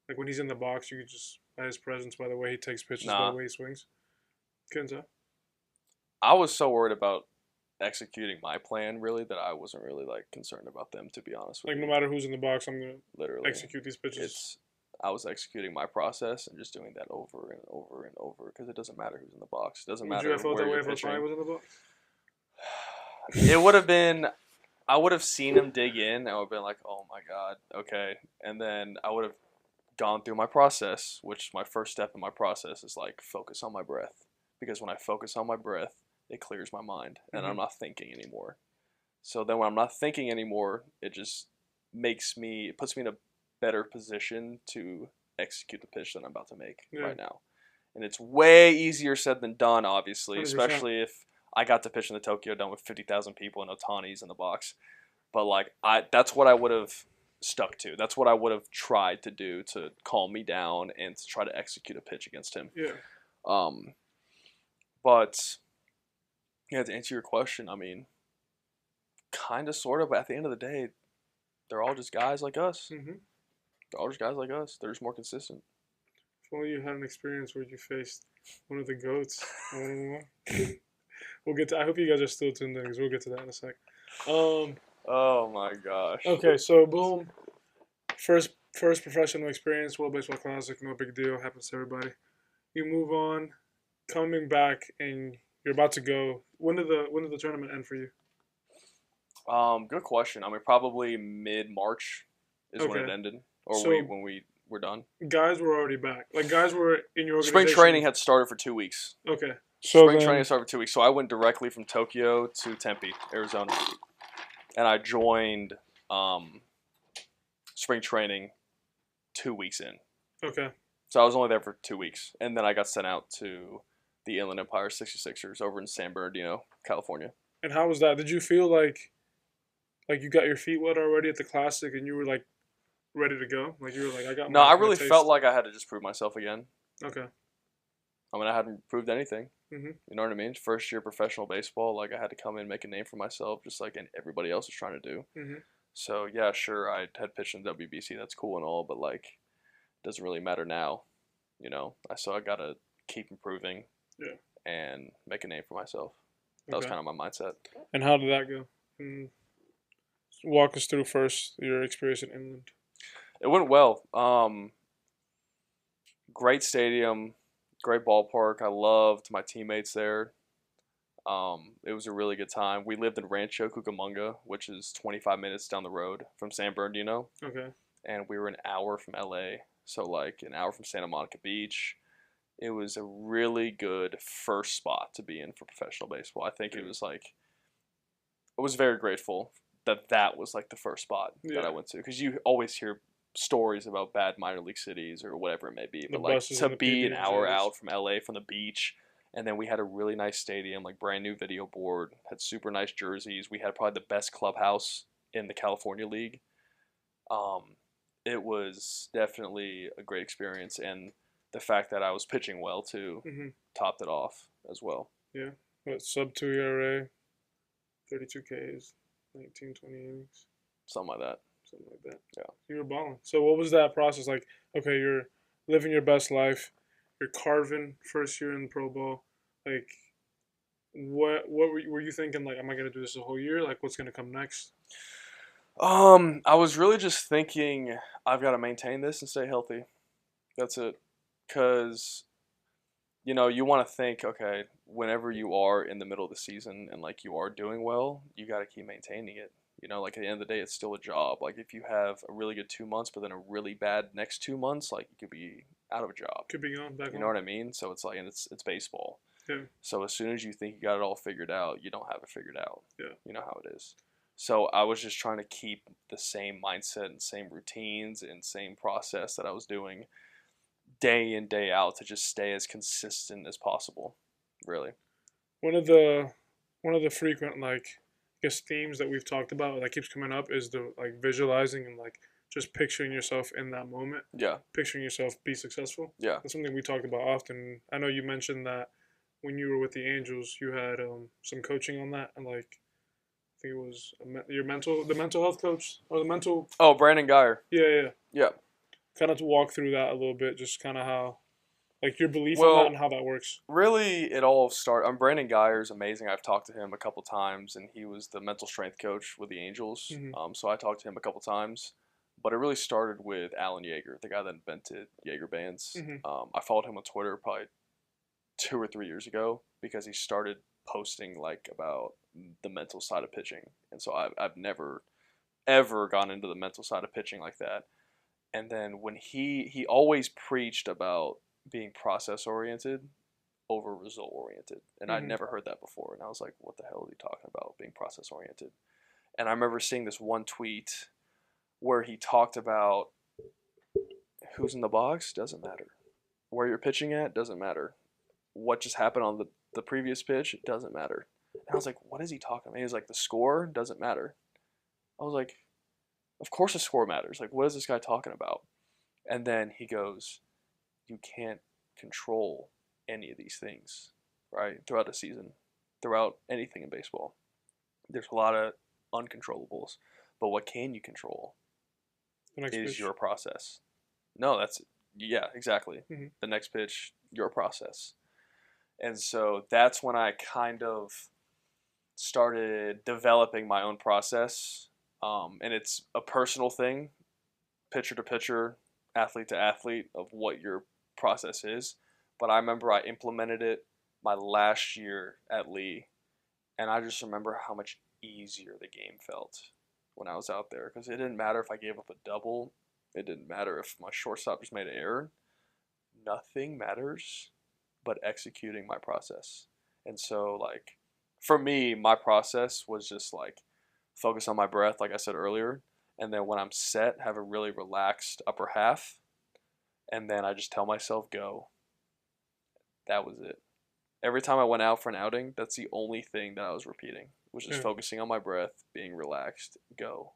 Like, when he's in the box, you could just, by his presence, by the way he takes pitches, by Nah. the way he swings. Couldn't tell. I was so worried about executing my plan, really, that I wasn't really, like, concerned about them, to be honest with Like, you. no matter who's in the box, I'm going to Literally. execute these pitches. I was executing my process and just doing that over and over and over because it doesn't matter who's in the box. It doesn't Would you matter have felt where that way you're if Ohtani pitching. was in the box? It would have been, I would have seen him dig in. I would have been like, oh my God, okay. And then I would have gone through my process, which my first step in my process is like focus on my breath. Because when I focus on my breath, it clears my mind and I'm not thinking anymore. So then when I'm not thinking anymore, it just it puts me in a better position to execute the pitch that I'm about to make right now. And it's way easier said than done, obviously, 100%. especially if I got to pitch in the Tokyo Dome with 50,000 people and Ohtani's in the box. But like that's what I would have stuck to. That's what I would have tried to do to calm me down and to try to execute a pitch against him. Yeah. But yeah, to answer your question, I mean, kind of, sort of, but at the end of the day, they're all just guys like us. Mm-hmm. They're all just guys like us. They're just more consistent. If only you had an experience where you faced one of the GOATs. We'll get to. I hope you guys are still tuned in because we'll get to that in a sec. Oh my gosh. Okay, so boom. First professional experience, World Baseball Classic, no big deal, happens to everybody. You move on, coming back, and you're about to go. When did the tournament end for you? Good question. I mean, probably mid-March is when it ended, or So- when we were done. Guys were already back. Like guys were in your organization. Spring training had started for 2 weeks. Okay. So Spring training started for 2 weeks. So I went directly from Tokyo to Tempe, Arizona, and I joined spring training 2 weeks in. Okay. So I was only there for 2 weeks, and then I got sent out to the Inland Empire 66ers over in San Bernardino, California. And how was that? Did you feel like you got your feet wet already at the Classic and you were like ready to go? Like you were like, I got. No, I really felt like I had to just prove myself again. Okay. I mean, I hadn't proved anything. Mhm. You know what I mean? First year professional baseball, like I had to come in and make a name for myself, just like everybody else was trying to do. Mhm. So yeah, sure, I had pitched in WBC. That's cool and all, but like, it doesn't really matter now. You know, so I gotta keep improving. Yeah. And make a name for myself. That was kind of my mindset. And how did that go? Walk us through first your experience in Inland. It went well. Great stadium, great ballpark. I loved my teammates there. It was a really good time. We lived in Rancho Cucamonga, which is 25 minutes down the road from San Bernardino. Okay. And we were an hour from LA, so like an hour from Santa Monica Beach. It was a really good first spot to be in for professional baseball. I think it was like, I was very grateful that was like the first spot that I went to, because you always hear stories about bad minor league cities or whatever it may be, but like to be an hour out from LA from the beach, and then we had a really nice stadium, like brand new video board, had super nice jerseys. We had probably the best clubhouse in the California League. It was definitely a great experience, and the fact that I was pitching well too topped it off. as well. Yeah. What, sub 2 ERA, 32 Ks, 19, 20 innings, Something like that. something like that. Yeah. You were balling. So what was that process like? Okay, you're living your best life. You're carving first year in Pro Bowl. Like, what were you thinking? Like, am I gonna do this the whole year? Like, what's gonna come next? I was really just thinking I've got to maintain this and stay healthy. That's it. Cause you want to think, okay, whenever you are in the middle of the season and like you are doing well, you got to keep maintaining it. Like at the end of the day, it's still a job. Like if you have a really good 2 months, but then a really bad next 2 months, like you could be out of a job. Could be going back You on. know what I mean? So it's like, and it's baseball. Yeah. So as soon as you think you got it all figured out, you don't have it figured out. Yeah. You know how it is. So I was just trying to keep the same mindset and same routines and same process that I was doing day in, day out to just stay as consistent as possible. Really. One of the frequent like I guess themes that we've talked about that keeps coming up is the like visualizing and like just picturing yourself in that moment, Yeah. picturing yourself be successful. Yeah. That's something we talked about often. I know you mentioned that when you were with the Angels, you had some coaching on that, and like I think it was the mental health coach or the mental. Oh, Brandon Geyer. Yeah, yeah. Yeah. Kind of to walk through that a little bit, just kind of how like your belief on that Well, and how that works. really, it all started. Brandon Geyer's amazing. I've talked to him a couple times, and he was the mental strength coach with the Angels. Mm-hmm. So I talked to him a couple times, but it really started with Alan Yeager, the guy that invented Jaeger bands. Mm-hmm. I followed him on Twitter probably 2 or 3 years ago because he started posting like about the mental side of pitching, and so I've never ever gone into the mental side of pitching like that. And then when he always preached about being process oriented over result oriented, and I'd Mm-hmm. never heard that before, and I was like, what the hell is he talking about being process oriented? And I remember seeing this one tweet where he talked about who's in the box doesn't matter, where you're pitching at doesn't matter, what just happened on the previous pitch doesn't matter. And I was like, what is he talking about? He was like, the score doesn't matter. I was like, of course the score matters. Like, what is this guy talking about? And then he goes, you can't control any of these things, right? Throughout a season, throughout anything in baseball. There's a lot of uncontrollables. But what can you control The next is pitch. your process. No, yeah, exactly. Mm-hmm. The next pitch, your process. And so that's when I kind of started developing my own process. And it's a personal thing, pitcher to pitcher, athlete to athlete, of what your process is. But I remember I implemented it my last year at Lee, and I just remember how much easier the game felt when I was out there, because it didn't matter if I gave up a double, it didn't matter if my shortstop just made an error. Nothing matters but executing my process. And so, like, for me, my process was just like focus on my breath, like I said earlier, and then when I'm set, have a really relaxed upper half, and then I just tell myself go. That was it. Every time I went out for an outing, that's the only thing that I was repeating, was just focusing on my breath, being relaxed, go,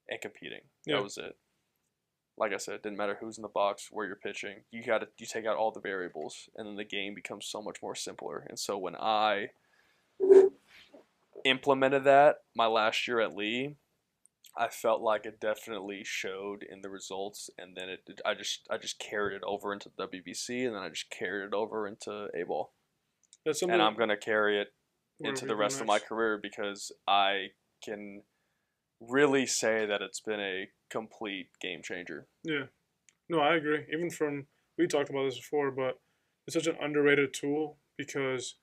and competing. Yeah. That was it. Like I said, it didn't matter who's in the box, where you're pitching. You take out all the variables, and then the game becomes so much more simpler. And so when I implemented that my last year at Lee, I felt like it definitely showed in the results, and then I just carried it over into the WBC, and then I just carried it over into A-ball. That's something. And I'm gonna carry it Wherever into you the go rest of my next. career, because I can really say that it's been a complete game changer. Yeah. No, I agree. Even we talked about this before, but it's such an underrated tool because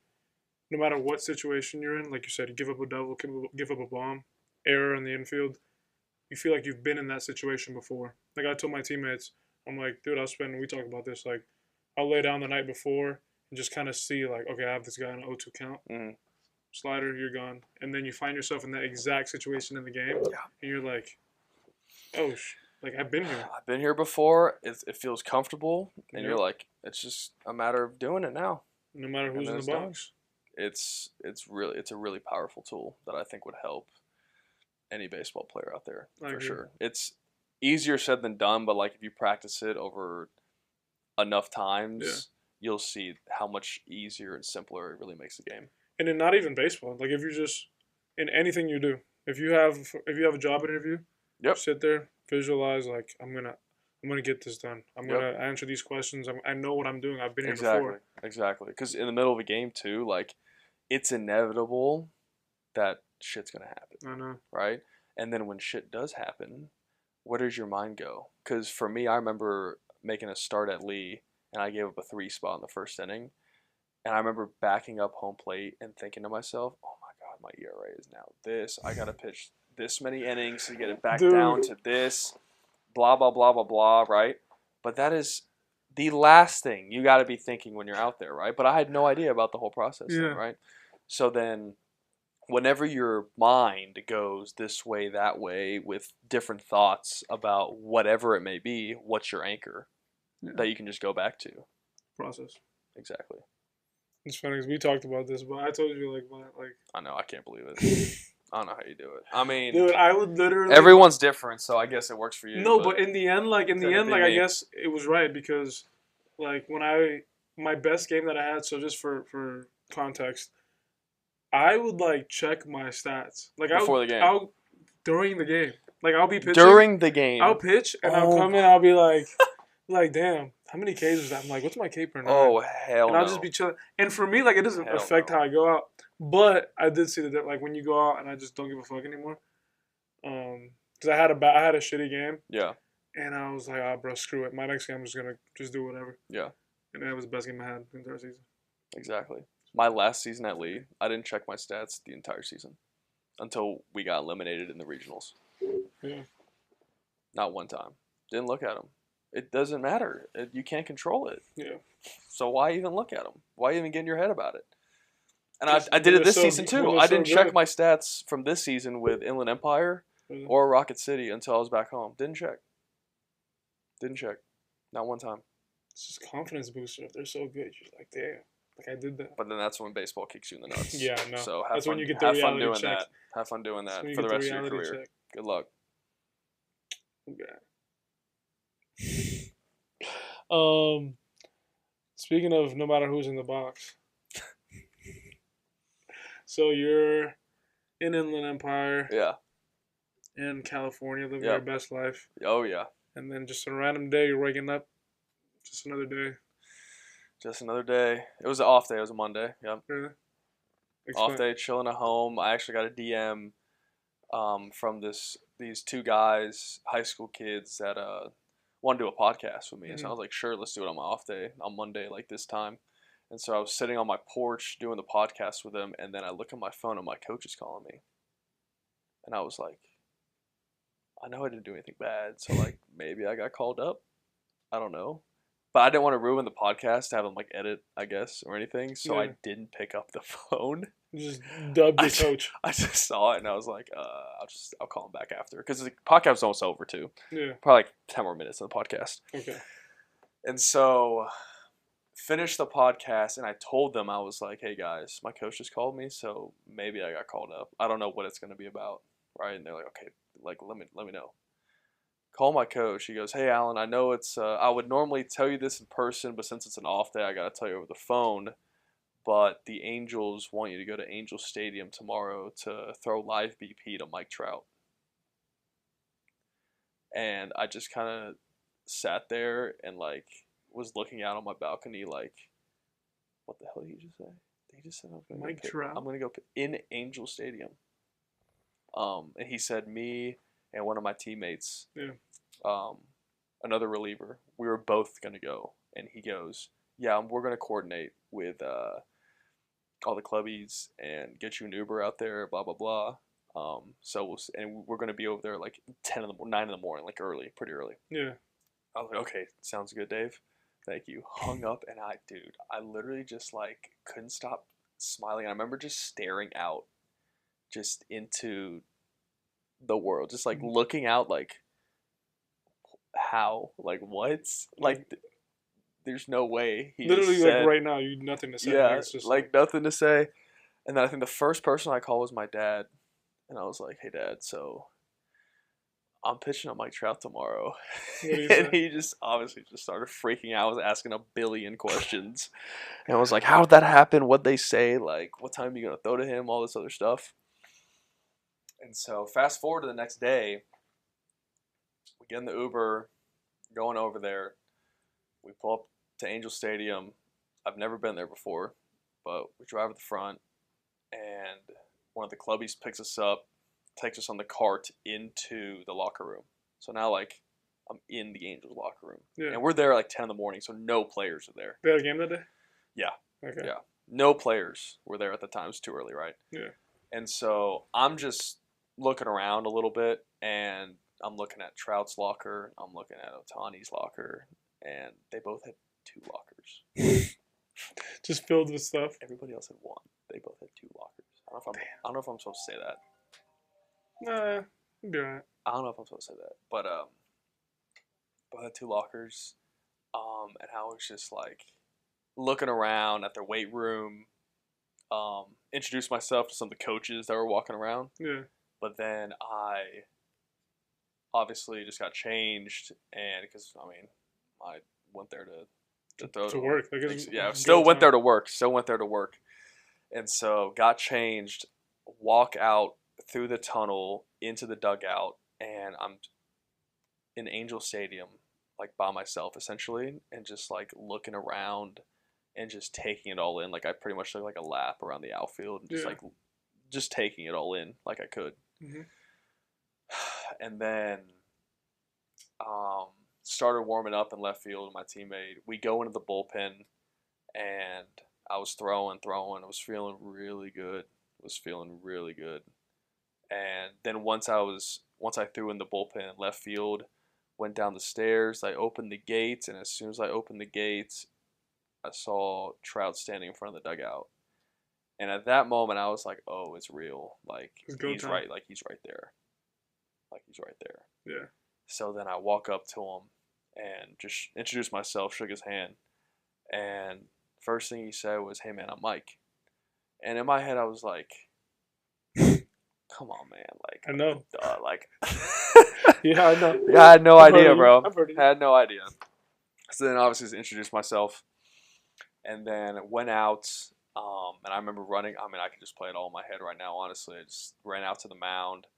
no matter what situation you're in, like you said, you give up a double, give up a bomb, error in the infield, you feel like you've been in that situation before. Like I told my teammates, I'm like, dude, we talk about this, like, I'll lay down the night before and just kind of see, like, okay, I have this guy on an 0-2 count. Mm-hmm. Slider, you're gone. And then you find yourself in that exact situation in the game, and you're like, oh, like, I've been here. I've been here before. It feels comfortable, and Yep. you're like, it's just a matter of doing it now. No matter who's in the it's done. box. It's a really powerful tool that I think would help any baseball player out there I for agree. sure. It's easier said than done, but like if you practice it over enough times, you'll see how much easier and simpler it really makes the game. And then not even baseball. Like if you just in anything you do, if you have a job interview, Yep. sit there, visualize like I'm gonna get this done. I'm Yep. gonna answer these questions. I know what I'm doing. I've been here Exactly. before. Exactly. Because in the middle of a game too, like it's inevitable that shit's gonna happen, I know. right? And then when shit does happen, where does your mind go? Because for me, I remember making a start at Lee, and I gave up a 3 spot in the first inning, and I remember backing up home plate and thinking to myself, "Oh my God, my ERA is now this. I gotta pitch this many innings to get it back down to this. Blah blah blah blah blah." Right? But that is the last thing you got to be thinking when you're out there, right? But I had no idea about the whole process then, Yeah. right? So then whenever your mind goes this way, that way, with different thoughts about whatever it may be, what's your anchor that you can just go back to? Process. Exactly. It's funny because we talked about this, but I told you like I know. I can't believe it. I don't know how you do it. I mean, dude, I would literally. everyone's different, so I guess it works for you. No, but in the end, couldn't be I me. guess it was right because, like, my best game that I had. So just for context, I would like check my stats like Before the game. I'll during the game. Like I'll be pitching during the game. I'll pitch and I'll come in. I'll be like, damn, how many Ks was that? I'm like, what's my K per nine? Oh hell and no! I'll just be chilling. And for me, like, it doesn't Hell affect no. how I go out. But I did see that, like, when you go out and I just don't give a fuck anymore. Because I had a shitty game. Yeah. And I was like, bro, screw it. My next game, I'm just gonna just do whatever. Yeah. And that was the best game I had the entire season. Exactly. My last season at Lee, I didn't check my stats the entire season until we got eliminated in the regionals. Yeah. Not one time. Didn't look at them. It doesn't matter. You can't control it. Yeah. So why even look at them? Why even get in your head about it? And Because I did it this they're season too. they're I so didn't check good. my stats from this season with Inland Empire Yeah. or Rocket City until I was back home. Didn't check. Not one time. It's just confidence booster. If they're so good, you're like, damn. Like, I did that. But then that's when baseball kicks you in the nuts. Yeah, no. So That's fun, when you get the have fun reality doing check. that. Have fun doing That's that when you for the get rest of your reality career. check. Good luck. Okay. Speaking of no matter who's in the box. So you're in Inland Empire Yeah. in California living Yep. your best life. Oh yeah. And then just a random day you're waking up. Just another day. Just another day. It was an off day. It was a Monday. Yep. Really? Off day, chilling at home. I actually got a DM from these 2 guys, high school kids that wanted to do a podcast with me. And so I was like, sure, let's do it on my off day on Monday, like this time. And so I was sitting on my porch doing the podcast with them, and then I look at my phone and my coach is calling me. And I was like, I know I didn't do anything bad, so like maybe I got called up. I don't know. But I didn't want to ruin the podcast to have them like edit, I guess, or anything. So Yeah. I didn't pick up the phone. You just dubbed your coach. I just saw it and I was like, I'll call him back after, because the podcast was almost over too. Yeah. Probably like 10 more minutes of the podcast. Okay. And so finished the podcast and I told them, I was like, hey guys, my coach just called me, so maybe I got called up. I don't know what it's gonna be about, right? And they're like, okay, like let me know. Call my coach. He goes, hey Alan, I know it's I would normally tell you this in person, but since it's an off day, I gotta tell you over the phone. But the Angels want you to go to Angel Stadium tomorrow to throw live BP to Mike Trout. And I just kind of sat there and like was looking out on my balcony like, what the hell did he just say? He just said Mike Trout. I'm gonna go in Angel Stadium. And he said me and one of my teammates, another reliever, we were both gonna go. And he goes, yeah, we're gonna coordinate with all the clubbies and get you an Uber out there, blah blah blah. So we're gonna be over there like 9 in the morning, like pretty early. Yeah. I was like, okay, sounds good, Dave. Thank you. Hung up and I literally just like couldn't stop smiling. I remember just staring out, just into the world, just like looking out, like how, like what, like. There's no way. He Literally, just said, like right now, you nothing to say. yeah, It's just like nothing to say. And then I think the first person I called was my dad, and I was like, "Hey, Dad, so I'm pitching on Mike Trout tomorrow. What do you And say? he just obviously just started freaking out. I was asking a billion questions. And I was like, how did that happen? What'd they say? Like, what time are you going to throw to him? All this other stuff. And so fast forward to the next day, we get in the Uber, going over there. We pull up to Angel Stadium. I've never been there before, but we drive at the front, and one of the clubbies picks us up, takes us on the cart into the locker room. So now, like, I'm in the Angels locker room. Yeah. And we're there at like 10 in the morning, so no players are there. They had a game that day? Yeah. Okay. Yeah. No players were there at the time. It's too early, right? Yeah. And so I'm just looking around a little bit, and I'm looking at Trout's locker. I'm looking at Ohtani's locker, and they both had 2 lockers. Just filled with stuff. Everybody else had 1. They both had 2 lockers. I don't know if I'm supposed to say that. Nah, you'll be alright. I don't know if I'm supposed to say that, but both had 2 lockers. And I was just like looking around at their weight room. Introduced myself to some of the coaches that were walking around. Yeah. But then I obviously just got changed, and because I went there to throw To work. Like, it's yeah, go still went time. there to work. Still went there to work, and so got changed. Walk out through the tunnel into the dugout, and I'm in Angel Stadium, like by myself essentially, and just like looking around and just taking it all in. Like I pretty much took like a lap around the outfield and just Yeah. like just taking it all in like I could. Mhm. And then started warming up in left field. My teammate, we go into the bullpen, and I was throwing. I was feeling really good. And then once I threw in the bullpen in left field, went down the stairs. I opened the gates, and as soon as I opened the gates, I saw Trout standing in front of the dugout. And at that moment, I was like, "Oh, it's real! Like It's go he's time. right! Like he's right there! Like he's right there!" Yeah. So then I walk up to him and just introduced myself, shook his hand, and first thing he said was, "Hey man, I'm Mike." And in my head, I was like, "Come on, man! Like, I know. like." Yeah, I know. Yeah, I had no I've heard idea, of you. bro. I've heard of you. I had no idea. So then obviously just introduced myself, and then went out. And I remember running. I could just play it all in my head right now. Honestly, I just ran out to the mound.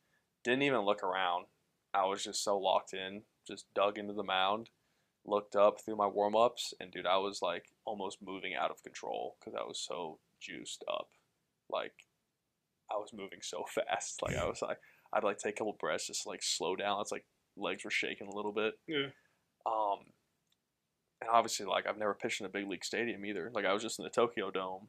Didn't even look around. I was just so locked in. Just dug into the mound. Looked up through my warm ups, and dude, I was like almost moving out of control because I was so juiced up. Like I was moving so fast. Like I'd like take a couple breaths just to, like slow down. It's like legs were shaking a little bit. Yeah. Um, and obviously, like I've never pitched in a big league stadium either. Like I was just in the Tokyo Dome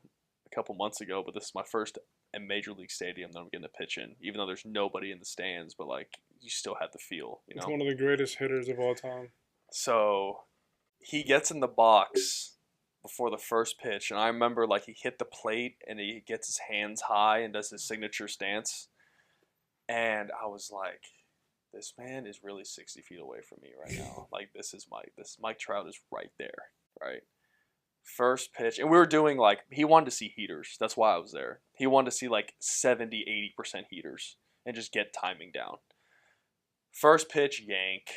a couple months ago, but this is my first major league stadium that I'm getting to pitch in. Even though there's nobody in the stands, but like you still had the feel, you It's know. one of the greatest hitters of all time. So he gets in the box before the first pitch, and I remember like he hit the plate and he gets his hands high and does his signature stance, and I was like, this man is really 60 feet away from me right now. Like this Mike Trout is right there, right? First pitch, and we were doing like he wanted to see heaters. That's why I was there. He wanted to see like 70-80% heaters and just get timing down. First pitch yank,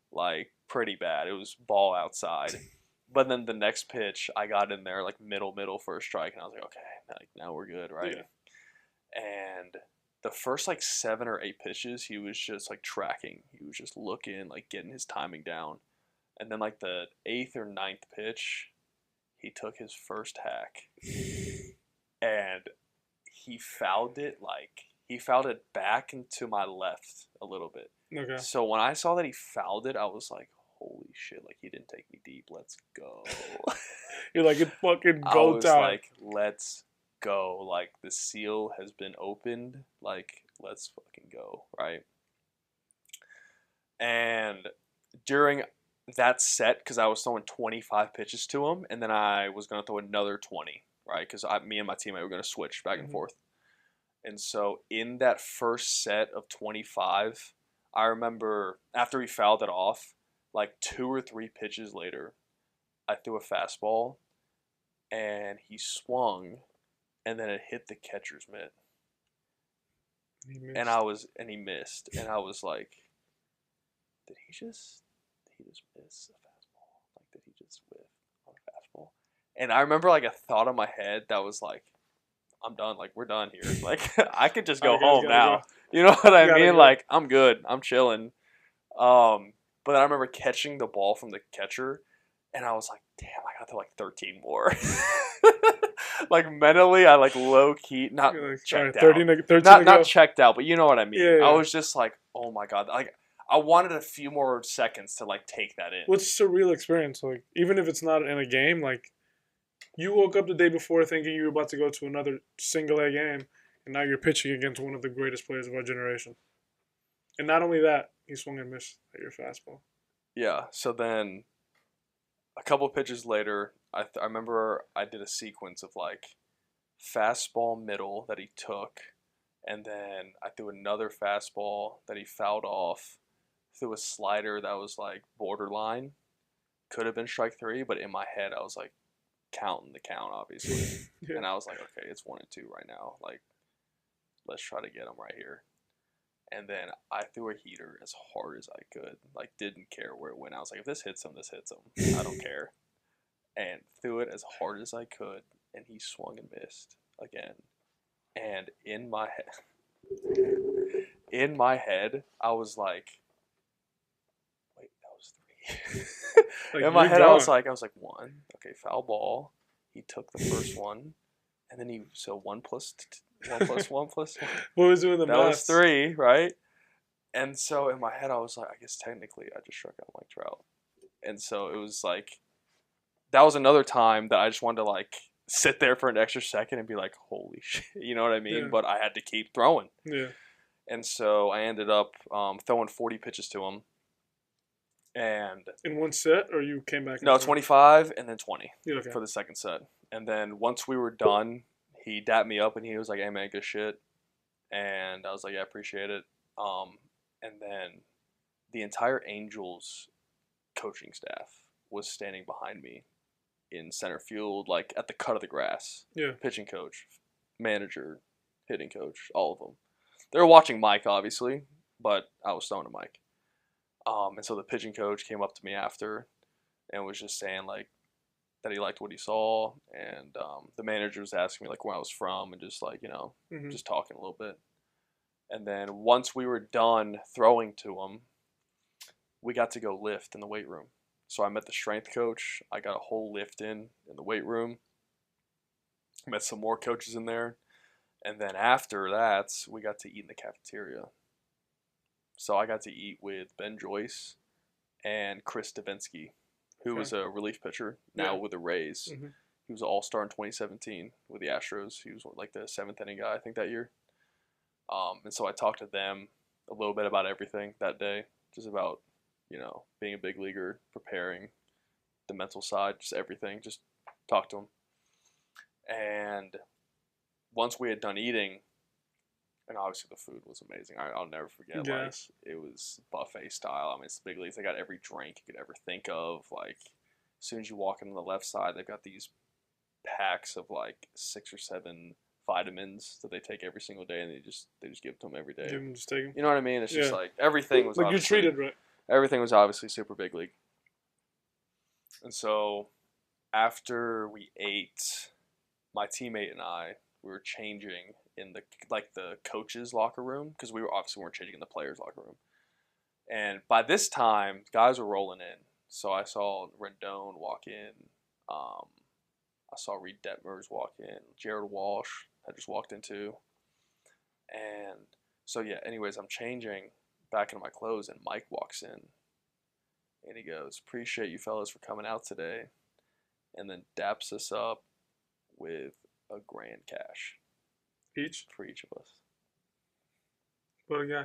like pretty bad. It was ball outside. But then the next pitch, I got in there like middle for a strike, and I was like, okay, like, now we're good, right? Yeah. And the first like 7 or 8 pitches, he was just like tracking. He was just looking, like getting his timing down. And then like the 8th or 9th pitch, he took his first hack, and he fouled it back into my left a little bit. Okay. So when I saw that he fouled it, I was like, holy shit, like he didn't take me deep. Let's go. You're like, it's fucking I go was time. like, let's go. Like the seal has been opened. Like, let's fucking go, right? And during that set, because I was throwing 25 pitches to him, and then I was going to throw another 20, right? Because me and my teammate were going to switch back and forth. And so in that first set of 25, I remember after he fouled it off, like 2 or 3 pitches later, I threw a fastball, and he swung, and then it hit the catcher's mitt. He missed. And he missed, and I was like, did he just miss a fastball? Like, did he just whiff on a fastball? And I remember like a thought in my head that was like, I'm done. Like, we're done here. Like, I could just go Alright, guys, home gotta now. go. You know what I Gotta mean? go. Like, I'm good. I'm chilling. But I remember catching the ball from the catcher, and I was like, damn, I got to like 13 more. Like, mentally, I like low key, not You're like, checked alright, out. 13 Not to go. checked out, but you know what I mean. Yeah. I was just like, oh my god. Like, I wanted a few more seconds to like take that in. What's a surreal experience? Like, even if it's not in a game, like, you woke up the day before thinking you were about to go to another single A game, and now you're pitching against one of the greatest players of our generation. And not only that, he swung and missed at your fastball. Yeah. So then, a couple pitches later, I remember I did a sequence of like fastball middle that he took, and then I threw another fastball that he fouled off, threw a slider that was like borderline, could have been strike three, but in my head I was like counting the count obviously, Yeah. and I was like, okay, it's 1-2 right now, like let's try to get him right here. And then I threw a heater as hard as I could, like didn't care where it went. I was like, if this hits him, this hits him. I don't care. And threw it as hard as I could, and he swung and missed again. And in my head, I was like, wait, that was three. Like, In my you're head, I was gone. like, one, okay, foul ball. He took the first one, and then so 1 plus 1 plus 1 plus 1. What was doing the That math? was 3, right? And so in my head, I was like, I guess technically I just struck out Mike Trout. And so it was like, that was another time that I just wanted to like sit there for an extra second and be like, holy shit, you know what I mean? Yeah. But I had to keep throwing. Yeah. And so I ended up throwing 40 pitches to him. And In one set, or you came back? no, 25 and then 20 Yeah, okay. for the second set. And then once we were done, he dapped me up and he was like, hey man, good shit. And I was like, yeah, I appreciate it. And then the entire Angels coaching staff was standing behind me in center field, like at the cut of the grass. Yeah. Pitching coach, manager, hitting coach, all of them. They were watching Mike, obviously, but I was throwing to Mike. And so the pitching coach came up to me after and was just saying like that he liked what he saw, and the manager was asking me like where I was from and just like, you know, just talking a little bit. And then once we were done throwing to him, we got to go lift in the weight room. So I met the strength coach. I got a whole lift in the weight room. Met some more coaches in there. And then after that, we got to eat in the cafeteria. So I got to eat with Ben Joyce and Chris Davinsky, who was a relief pitcher now with the Rays. Mm-hmm. He was an all-star in 2017 with the Astros. He was like the 7th inning guy, I think, that year. And so I talked to them a little bit about everything that day, just about, you know, being a big leaguer, preparing, the mental side, just everything. Just talk to them. And once we had done eating, and obviously the food was amazing. I'll never forget. Yes. Like, it was buffet style. I mean, it's the big leagues. They got every drink you could ever think of. Like, as soon as you walk into the left side, they've got these packs of like 6 or 7 vitamins that they take every single day, and they just give it to them every day. Just take them. You know what I mean? It's just like everything was like you're treated right. Everything was obviously super big league. And so after we ate, my teammate and I, we were changing in the coach's locker room, because we weren't changing in the players' locker room. And by this time, guys were rolling in. So I saw Rendon walk in. I saw Reed Detmers walk in. Jared Walsh had just walked in too. And so yeah, anyways, I'm changing back into my clothes, and Mike walks in. And he goes, appreciate you fellas for coming out today. And then daps us up with a grand cash. Each? For each of us. What a guy.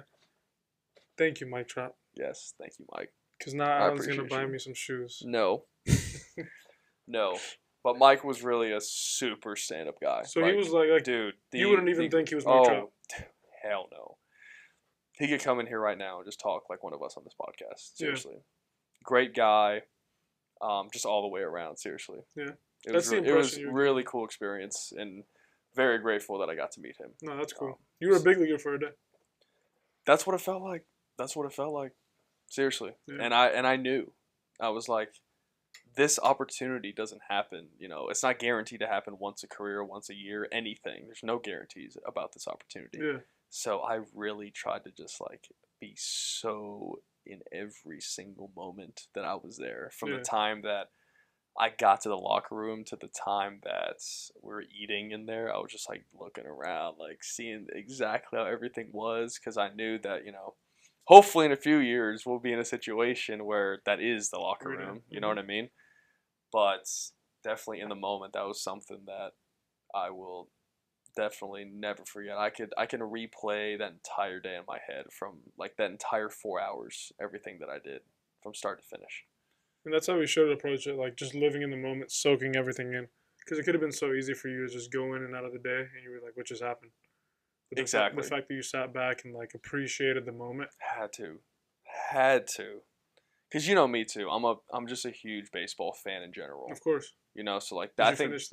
Thank you, Mike Trout. Yes, thank you, Mike. Because now Alan's going to buy me some shoes. No. No. But Mike was really a super stand-up guy. So he was like dude. You wouldn't even think he was Mike Trout. Hell no. He could come in here right now and just talk like one of us on this podcast. Seriously. Yeah. Great guy. Just all the way around, seriously. Yeah. It was really cool experience, and very grateful that I got to meet him. No, that's cool. You were a big leaguer for a day. That's what it felt like. Seriously. Yeah. And I knew. I was like, this opportunity doesn't happen. You know, it's not guaranteed to happen once a career, once a year, anything. There's no guarantees about this opportunity. Yeah. So I really tried to just like be so in every single moment that I was there. From the Yeah. time that I got to the locker room to the time that we were eating in there, I was just like looking around, like seeing exactly how everything was, because I knew that, you know, hopefully in a few years we'll be in a situation where that is the locker Right on. room. You know what I mean? But definitely in the moment, that was something that I will definitely never forget. I can replay that entire day in my head, from like that entire 4 hours, everything that I did from start to finish. And that's how we should approach it, like just living in the moment, soaking everything in. Because it could have been so easy for you to just go in and out of the day, and you were like, "What just happened?" But Exactly. the fact that you sat back and like appreciated the moment. Had to, cause you know me too. I'm just a huge baseball fan in general. Of course. You know, so like Did that you thing. finish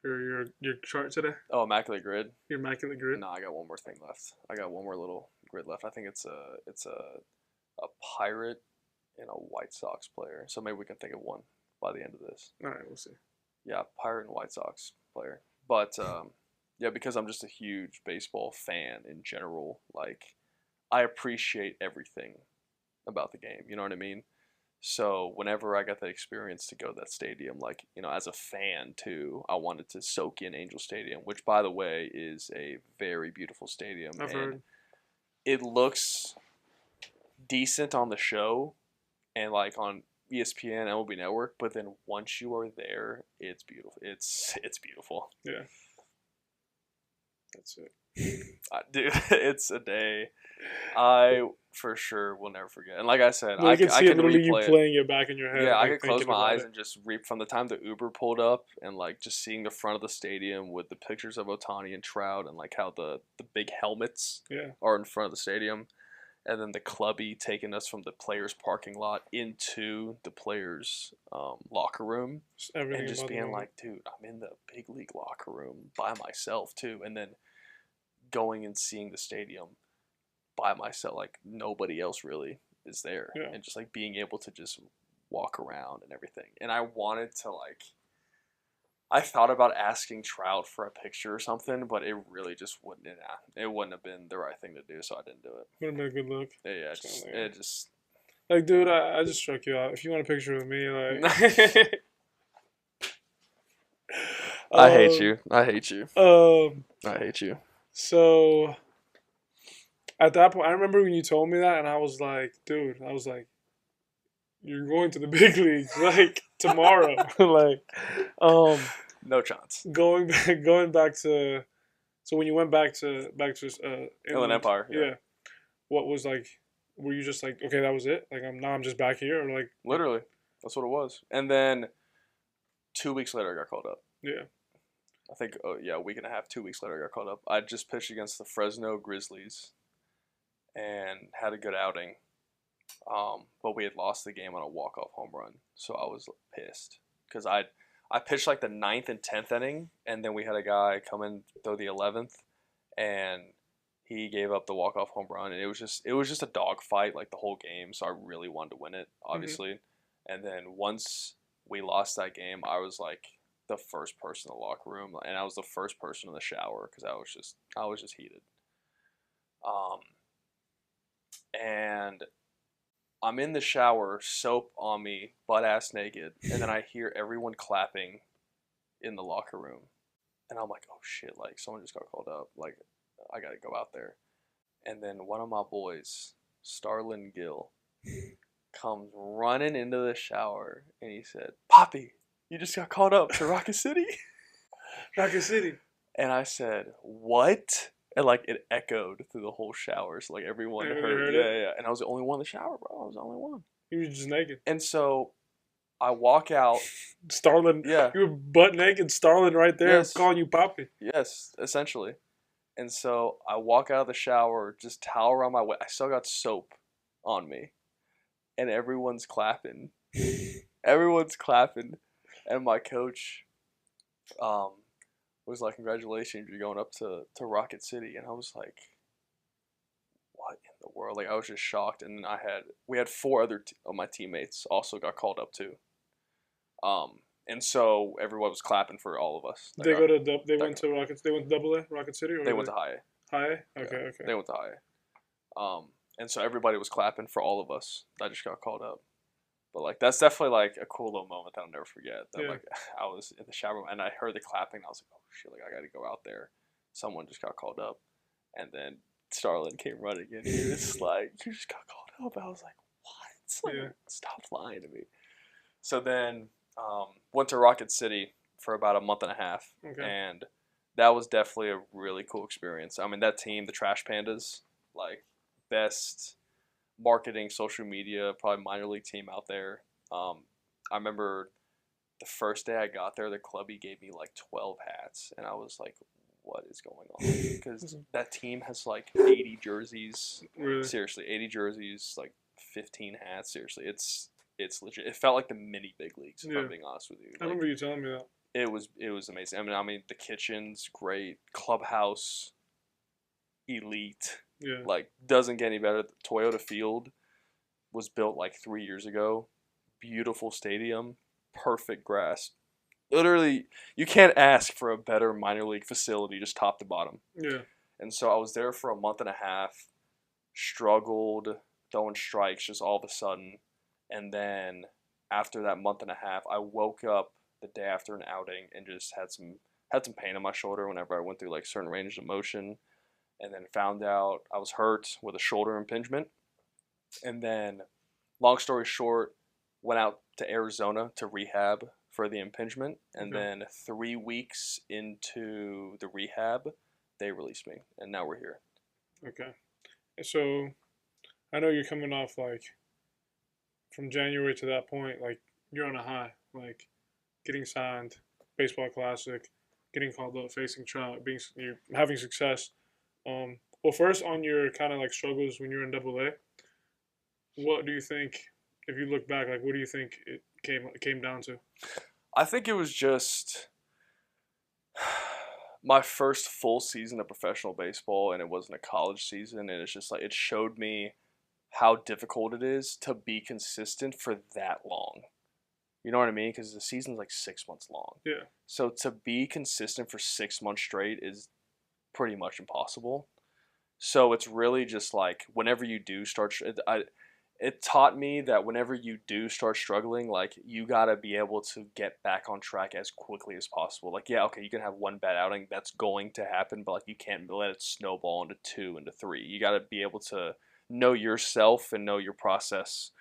your chart today? Oh, immaculate grid. Your immaculate grid. No, I got one more thing left. I got one more little grid left. I think it's a Pirate and a White Sox player. So maybe we can think of one by the end of this. All right, we'll see. Yeah, Pirate and White Sox player. But yeah, because I'm just a huge baseball fan in general, like I appreciate everything about the game. You know what I mean? So whenever I got the experience to go to that stadium, like, you know, as a fan too, I wanted to soak in Angel Stadium, which by the way is a very beautiful stadium. I've And heard. it looks decent on the show and like on ESPN, MLB Network, but then once you are there, it's beautiful. It's beautiful. Yeah. That's it. Dude, it's a day I for sure will never forget. And like I said, No, I can I see it can literally you replay it. playing it back in your head. Yeah, And, I like, could close thinking my about eyes it. and just reap from the time the Uber pulled up and like just seeing the front of the stadium with the pictures of Ohtani and Trout and like how the big helmets Yeah. are in front of the stadium, and then the clubby taking us from the players' parking lot into the players' locker room, Just everything and just about the being moment. like, dude, I'm in the big league locker room by myself too, and then going and seeing the stadium by myself, like nobody else really is there, Yeah. and just like being able to just walk around and everything. And I wanted to like, I thought about asking Trout for a picture or something, but it really just wouldn't. It wouldn't have been the right thing to do, so I didn't do it. Would have been a good look. Yeah, So, it just. Like, dude, I just struck you out. If you want a picture with me, like, I hate you. I hate you. I hate you. So at that point, I remember when you told me that, and I was like, dude, you're going to the big leagues like tomorrow. Like, No chance. going back to, so when you went back to Inland Empire. yeah. What was like? Were you just like, okay, that was it? Like, I'm just back here, or like, Literally, that's what it was. And then 2 weeks later, I got called up. yeah, I think, oh yeah, a week and a half, 2 weeks later, I got called up. I just pitched against the Fresno Grizzlies and had a good outing. But we had lost the game on a walk-off home run, so I was pissed because I pitched like the 9th and 10th inning, and then we had a guy come in throw the 11th, and he gave up the walk-off home run, and it was just a dog fight like the whole game. So I really wanted to win it, obviously. And then once we lost that game, I was like the first person in the locker room, and I was the first person in the shower because I was just heated. And I'm in the shower, soap on me, butt ass naked, and then I hear everyone clapping in the locker room. And I'm like, oh shit, like someone just got called up. Like, I gotta go out there. And then one of my boys, Starlin Gill, comes running into the shower and he said, Poppy, you just got called up to Rocket City? Rocket City. And I said, what? And like it echoed through the whole shower, so like everyone heard. Yeah. And I was the only one in the shower, bro. I was the only one. You were just naked. And so I walk out. Starlin. Yeah. You were butt naked. Starlin right there, Yes. calling you Poppy. Yes, essentially. And so I walk out of the shower, just towel around my waist. I still got soap on me, and everyone's clapping. Everyone's clapping, and my coach, was like, congratulations, you're going up to Rocket City. And I was like, what in the world. Like I was just shocked, and we had four other of my teammates also got called up too. And so everyone was clapping for all of us. They go to they went to Rockets. They went to Double A, Rocket City, or they went to high A. High A. Okay, Yeah, okay. they went to high A. And so everybody was clapping for all of us. I just got called up. But like that's definitely like a cool little moment that I'll never forget. That Yeah. like I was in the shower room and I heard the clapping. And I was like, oh shit! Like I got to go out there. Someone just got called up, and then Starlin came running in. He was like, you just got called up. I was like, what? Like, Yeah. stop lying to me. So then went to Rocket City for about a month and a half, Okay. and that was definitely a really cool experience. I mean, that team, the Trash Pandas, like best marketing, social media, probably minor league team out there. I remember the first day I got there, the clubby gave me like 12 hats, and I was like, what is going on? Because that team has like 80 jerseys. Really? Seriously, 80 jerseys, like 15 hats. Seriously, it's legit. It felt like the mini big leagues, if I'm being honest with you. I remember you telling me that. It was amazing. I mean, the kitchen's great, clubhouse, elite. Yeah. Like doesn't get any better. The Toyota Field was built like 3 years ago. Beautiful stadium, perfect grass. Literally, you can't ask for a better minor league facility, just top to bottom. Yeah. And so I was there for a month and a half, struggled throwing strikes just all of a sudden, and then after that month and a half, I woke up the day after an outing and just had some pain in my shoulder whenever I went through like certain ranges of motion, and then found out I was hurt with a shoulder impingement, and then long story short, went out to Arizona to rehab for the impingement, and Okay. then 3 weeks into the rehab, they released me, and now we're here. Okay. So I know you're coming off like from January to that point, like you're on a high, like getting signed, baseball classic, getting called up, facing Trout, you're having success. Well, first on your kind of like struggles when you're in Double A, what do you think? If you look back, like what do you think it came down to? I think it was just my first full season of professional baseball, and it wasn't a college season, and it's just like it showed me how difficult it is to be consistent for that long. You know what I mean? Because the season's like 6 months long. Yeah. So to be consistent for 6 months straight is pretty much impossible. So it's really just like whenever you do start, it taught me that whenever you do start struggling, like you gotta be able to get back on track as quickly as possible. Like, yeah, okay, you can have one bad outing, that's going to happen, but like you can't let it snowball into 2, into 3. You gotta be able to know yourself and know your process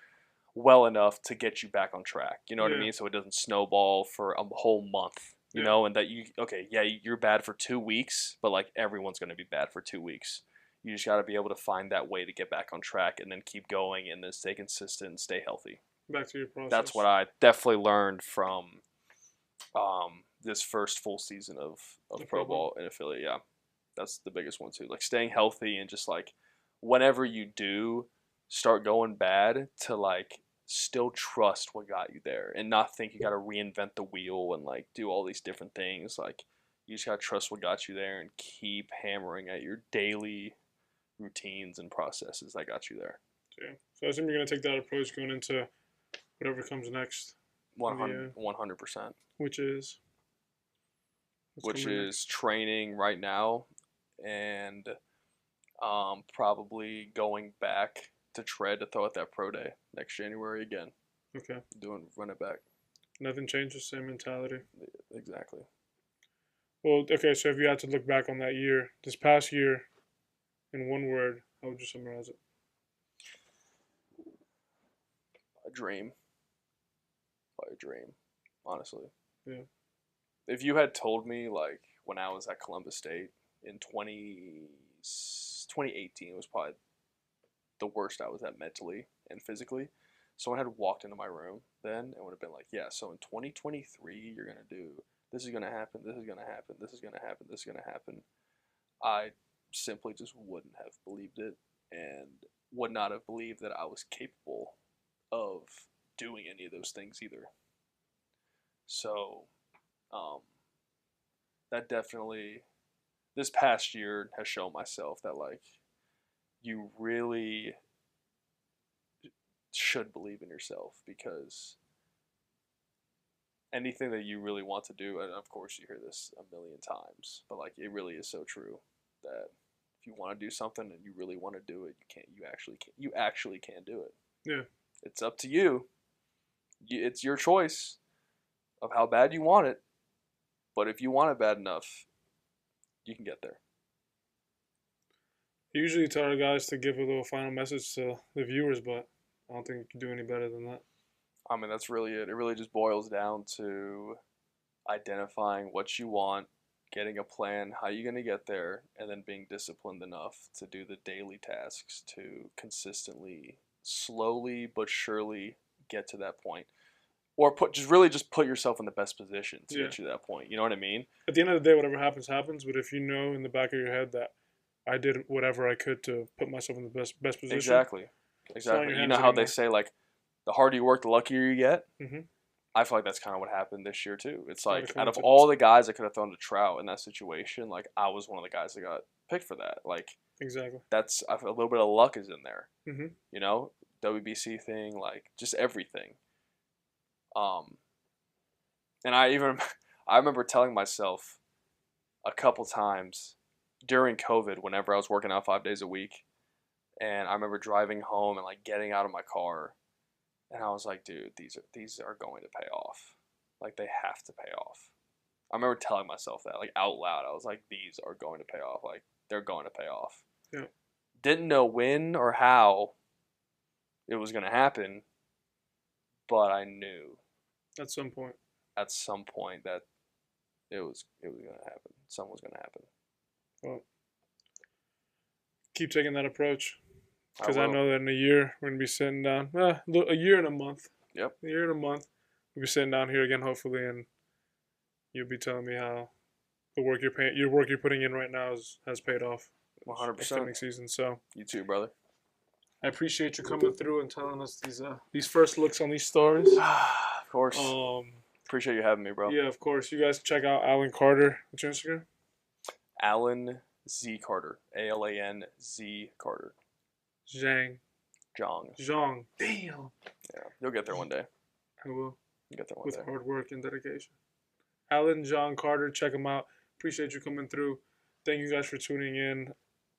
well enough to get you back on track. You know what I Yeah. mean? So it doesn't snowball for a whole month. You Yeah. know, and that you're bad for 2 weeks, but like everyone's gonna be bad for 2 weeks. You just got to be able to find that way to get back on track and then keep going and then stay consistent and stay healthy. Back to your process. That's what I definitely learned from this first full season of pro ball in affiliate. Yeah, that's the biggest one too. Like staying healthy and just like whenever you do start going bad, to like still trust what got you there and not think you got to reinvent the wheel and like do all these different things. Like you just got to trust what got you there and keep hammering at your daily routines and processes that got you there. Yeah. So I assume you're gonna take that approach going into whatever comes next. 100%. Which is training right now, and probably going back to tread to throw at that pro day next January again. Okay. Run it back. Nothing changes, same mentality. Exactly. Well, okay, so if you had to look back on that year, this past year, in one word, how would you summarize it? A dream. By a dream, honestly. Yeah. If you had told me, like, when I was at Columbus State in 2018, it was probably the worst I was at mentally and physically. Someone had walked into my room then and would have been like, yeah, so in 2023, you're going to do, this is going to happen, this is going to happen, this is going to happen, this is going to happen. I simply just wouldn't have believed it and would not have believed that I was capable of doing any of those things either. So, that definitely, this past year has shown myself that, like, you really should believe in yourself, because anything that you really want to do, and of course you hear this a million times, but like it really is so true that if you want to do something and you really want to do it, you actually can do it. Yeah. It's up to you. It's your choice of how bad you want it, but if you want it bad enough, you can get there. I usually tell our guys to give a little final message to the viewers, but I don't think you can do any better than that. I mean, that's really it. It really just boils down to identifying what you want, getting a plan, how you're going to get there, and then being disciplined enough to do the daily tasks to consistently, slowly but surely get to that point. Or just put yourself in the best position to get you to that point. You know what I mean? At the end of the day, whatever happens, happens. But if you know in the back of your head that I did whatever I could to put myself in the best position. Exactly. You know how they say, like, the harder you work, the luckier you get? Mm-hmm. I feel like that's kind of what happened this year, too. It's like, out of all the guys that could have thrown to Trout in that situation, like, I was one of the guys that got picked for that. Like, exactly. That's, I feel a little bit of luck is in there. Mm-hmm. You know? WBC thing, like, just everything. And I remember telling myself a couple times during COVID, whenever I was working out 5 days a week, and I remember driving home and like getting out of my car, and I was like, dude, these are going to pay off. Like, they have to pay off. I remember telling myself that, like, out loud. I was like, these are going to pay off. Like, they're going to pay off. Yeah. Didn't know when or how it was going to happen, but I knew at some point that it was going to happen. Something was going to happen. Well, keep taking that approach, because I know that in a year we're going to be sitting down. A year and a month. Yep. A year and a month. We'll be sitting down here again, hopefully, and you'll be telling me how the work you're putting in right now has paid off. 100%. Season. So you too, brother. I appreciate you coming through and telling us these first looks on these stars. Of course. Appreciate you having me, bro. Yeah, of course. You guys can check out Alan Carter. What's your Instagram? Alan Z Carter. ALAN-Z Carter. Jong. Damn. Yeah, you'll get there one day. I will. You'll get there one day. With hard work and dedication. Alan John Carter, check him out. Appreciate you coming through. Thank you guys for tuning in.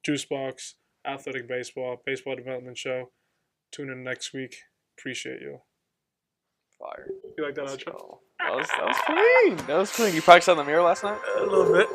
Juicebox, Athletic Baseball Development Show. Tune in next week. Appreciate you. Fire. You like that outro? That was clean. That was clean. You practiced on the mirror last night? A little bit.